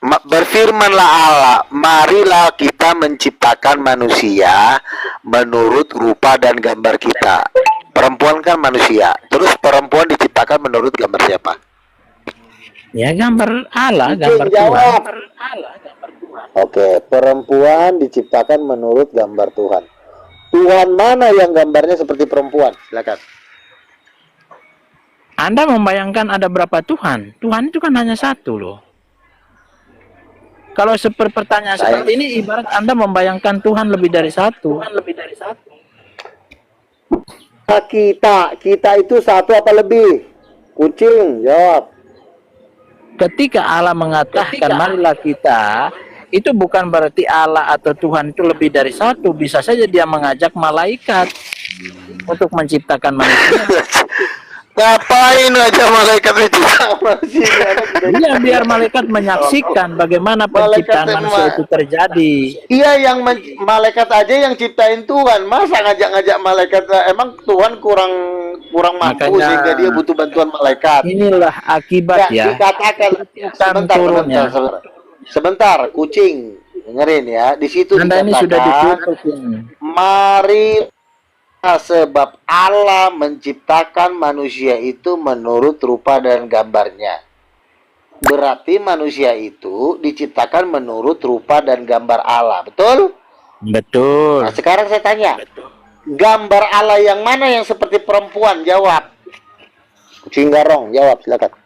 Berfirmanlah Allah, marilah kita menciptakan manusia menurut rupa dan gambar kita. Perempuan kan manusia. Terus perempuan diciptakan menurut gambar siapa? Ya gambar Allah, gambar Jawab. Tuhan. Oke, perempuan diciptakan menurut gambar Tuhan. Tuhan mana yang gambarnya seperti perempuan? Silakan. Anda membayangkan ada berapa Tuhan? Tuhan itu kan hanya satu loh. Kalau pertanyaan seperti ini ibarat Anda membayangkan Tuhan lebih dari satu. Kita itu satu apa lebih? Kucing, jawab. Ketika Allah mengatakan marilah kita, itu bukan berarti Allah atau Tuhan itu lebih dari satu. Bisa saja dia mengajak malaikat untuk menciptakan manusia. Ngapain aja malaikat menciptakan manusia? Iya, biar malaikat menyaksikan bagaimana penciptaan manusia itu terjadi. Iya, yang malaikat aja yang ciptain Tuhan. Masa ngajak-ngajak malaikat? Emang Tuhan kurang mampu Makanya, sehingga dia butuh bantuan malaikat. Inilah akibat ya. Dikatakan sebentar, kucing. Dengerin ya. Di situ Anda ini sudah ditutup ini. Mari sebab Allah menciptakan manusia itu menurut rupa dan gambarnya. Berarti manusia itu diciptakan menurut rupa dan gambar Allah. Betul? Betul. Nah, sekarang saya tanya. Gambar Allah yang mana yang seperti perempuan? Jawab. Kucing garong, jawab silakan.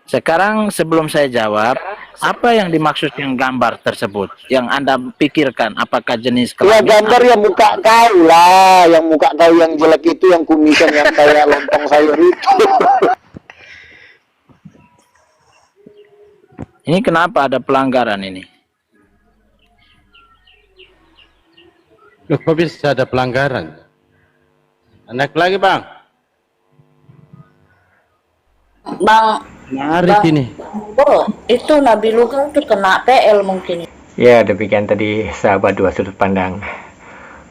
Sekarang sebelum saya jawab, apa yang dimaksud yang gambar tersebut? Yang Anda pikirkan, apakah jenis Ya kelamin? gambar yang muka kau lah, yang muka kau yang jelek itu, yang kumisan yang kayak lontong sayur itu. Ini kenapa ada pelanggaran ini? Loh, kok bisa ada pelanggaran? Naik lagi, Bang. Bang, Mari sini. itu Nabi Luga itu kena PL mungkin. Ya, demikian tadi sahabat dua sudut pandang.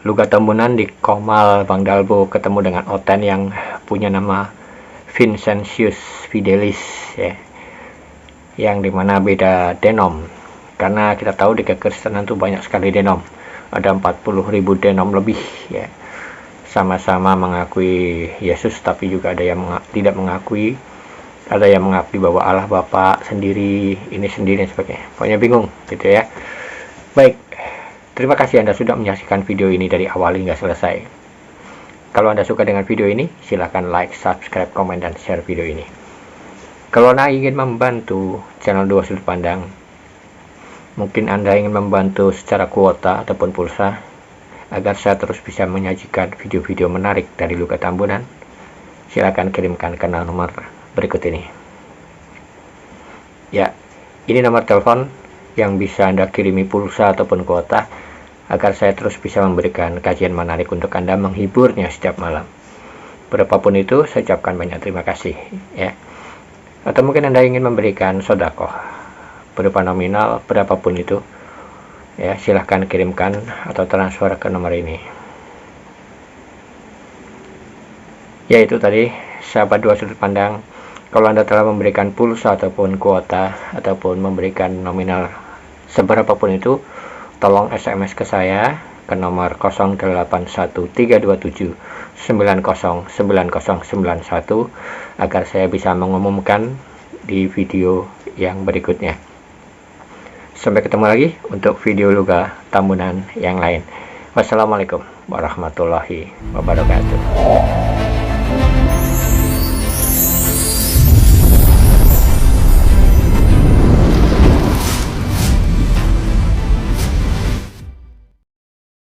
Luga Tambunan di Komal Bang Dalbo ketemu dengan Oten yang punya nama Vincentius Fidelis ya. Yang dimana beda denom. Karena kita tahu di kekristenan itu banyak sekali denom. Ada 40.000 denom lebih ya. sama-sama mengakui Yesus, tapi juga ada yang tidak mengakui, ada yang mengakui bahwa Allah Bapa sendiri, ini sendiri, dan sebagainya. Pokoknya bingung gitu ya. Baik, terima kasih Anda sudah menyaksikan video ini dari awal hingga selesai. Kalau Anda suka dengan video ini, silahkan like, subscribe, komen, dan share video ini. Kalau Anda ingin membantu channel Dua Sudut Pandang, mungkin Anda ingin membantu secara kuota ataupun pulsa, agar saya terus bisa menyajikan video-video menarik dari Luga Tambunan, silakan kirimkan ke nomor berikut ini. Ya, ini nomor telepon yang bisa Anda kirimi pulsa ataupun kuota, agar saya terus bisa memberikan kajian menarik untuk Anda, menghiburnya setiap malam. Berapapun itu, saya ucapkan banyak terima kasih ya. Atau mungkin Anda ingin memberikan sodakoh berupa nominal berapapun itu ya, silahkan kirimkan atau transfer ke nomor ini. Yaitu tadi, sahabat Dua Sudut Pandang, kalau Anda telah memberikan pulsa ataupun kuota ataupun memberikan nominal seberapapun itu, tolong SMS ke saya ke nomor 081327909091 agar saya bisa mengumumkan di video yang berikutnya. Sampai ketemu lagi untuk video Luga Tambunan yang lain. Wassalamualaikum warahmatullahi wabarakatuh.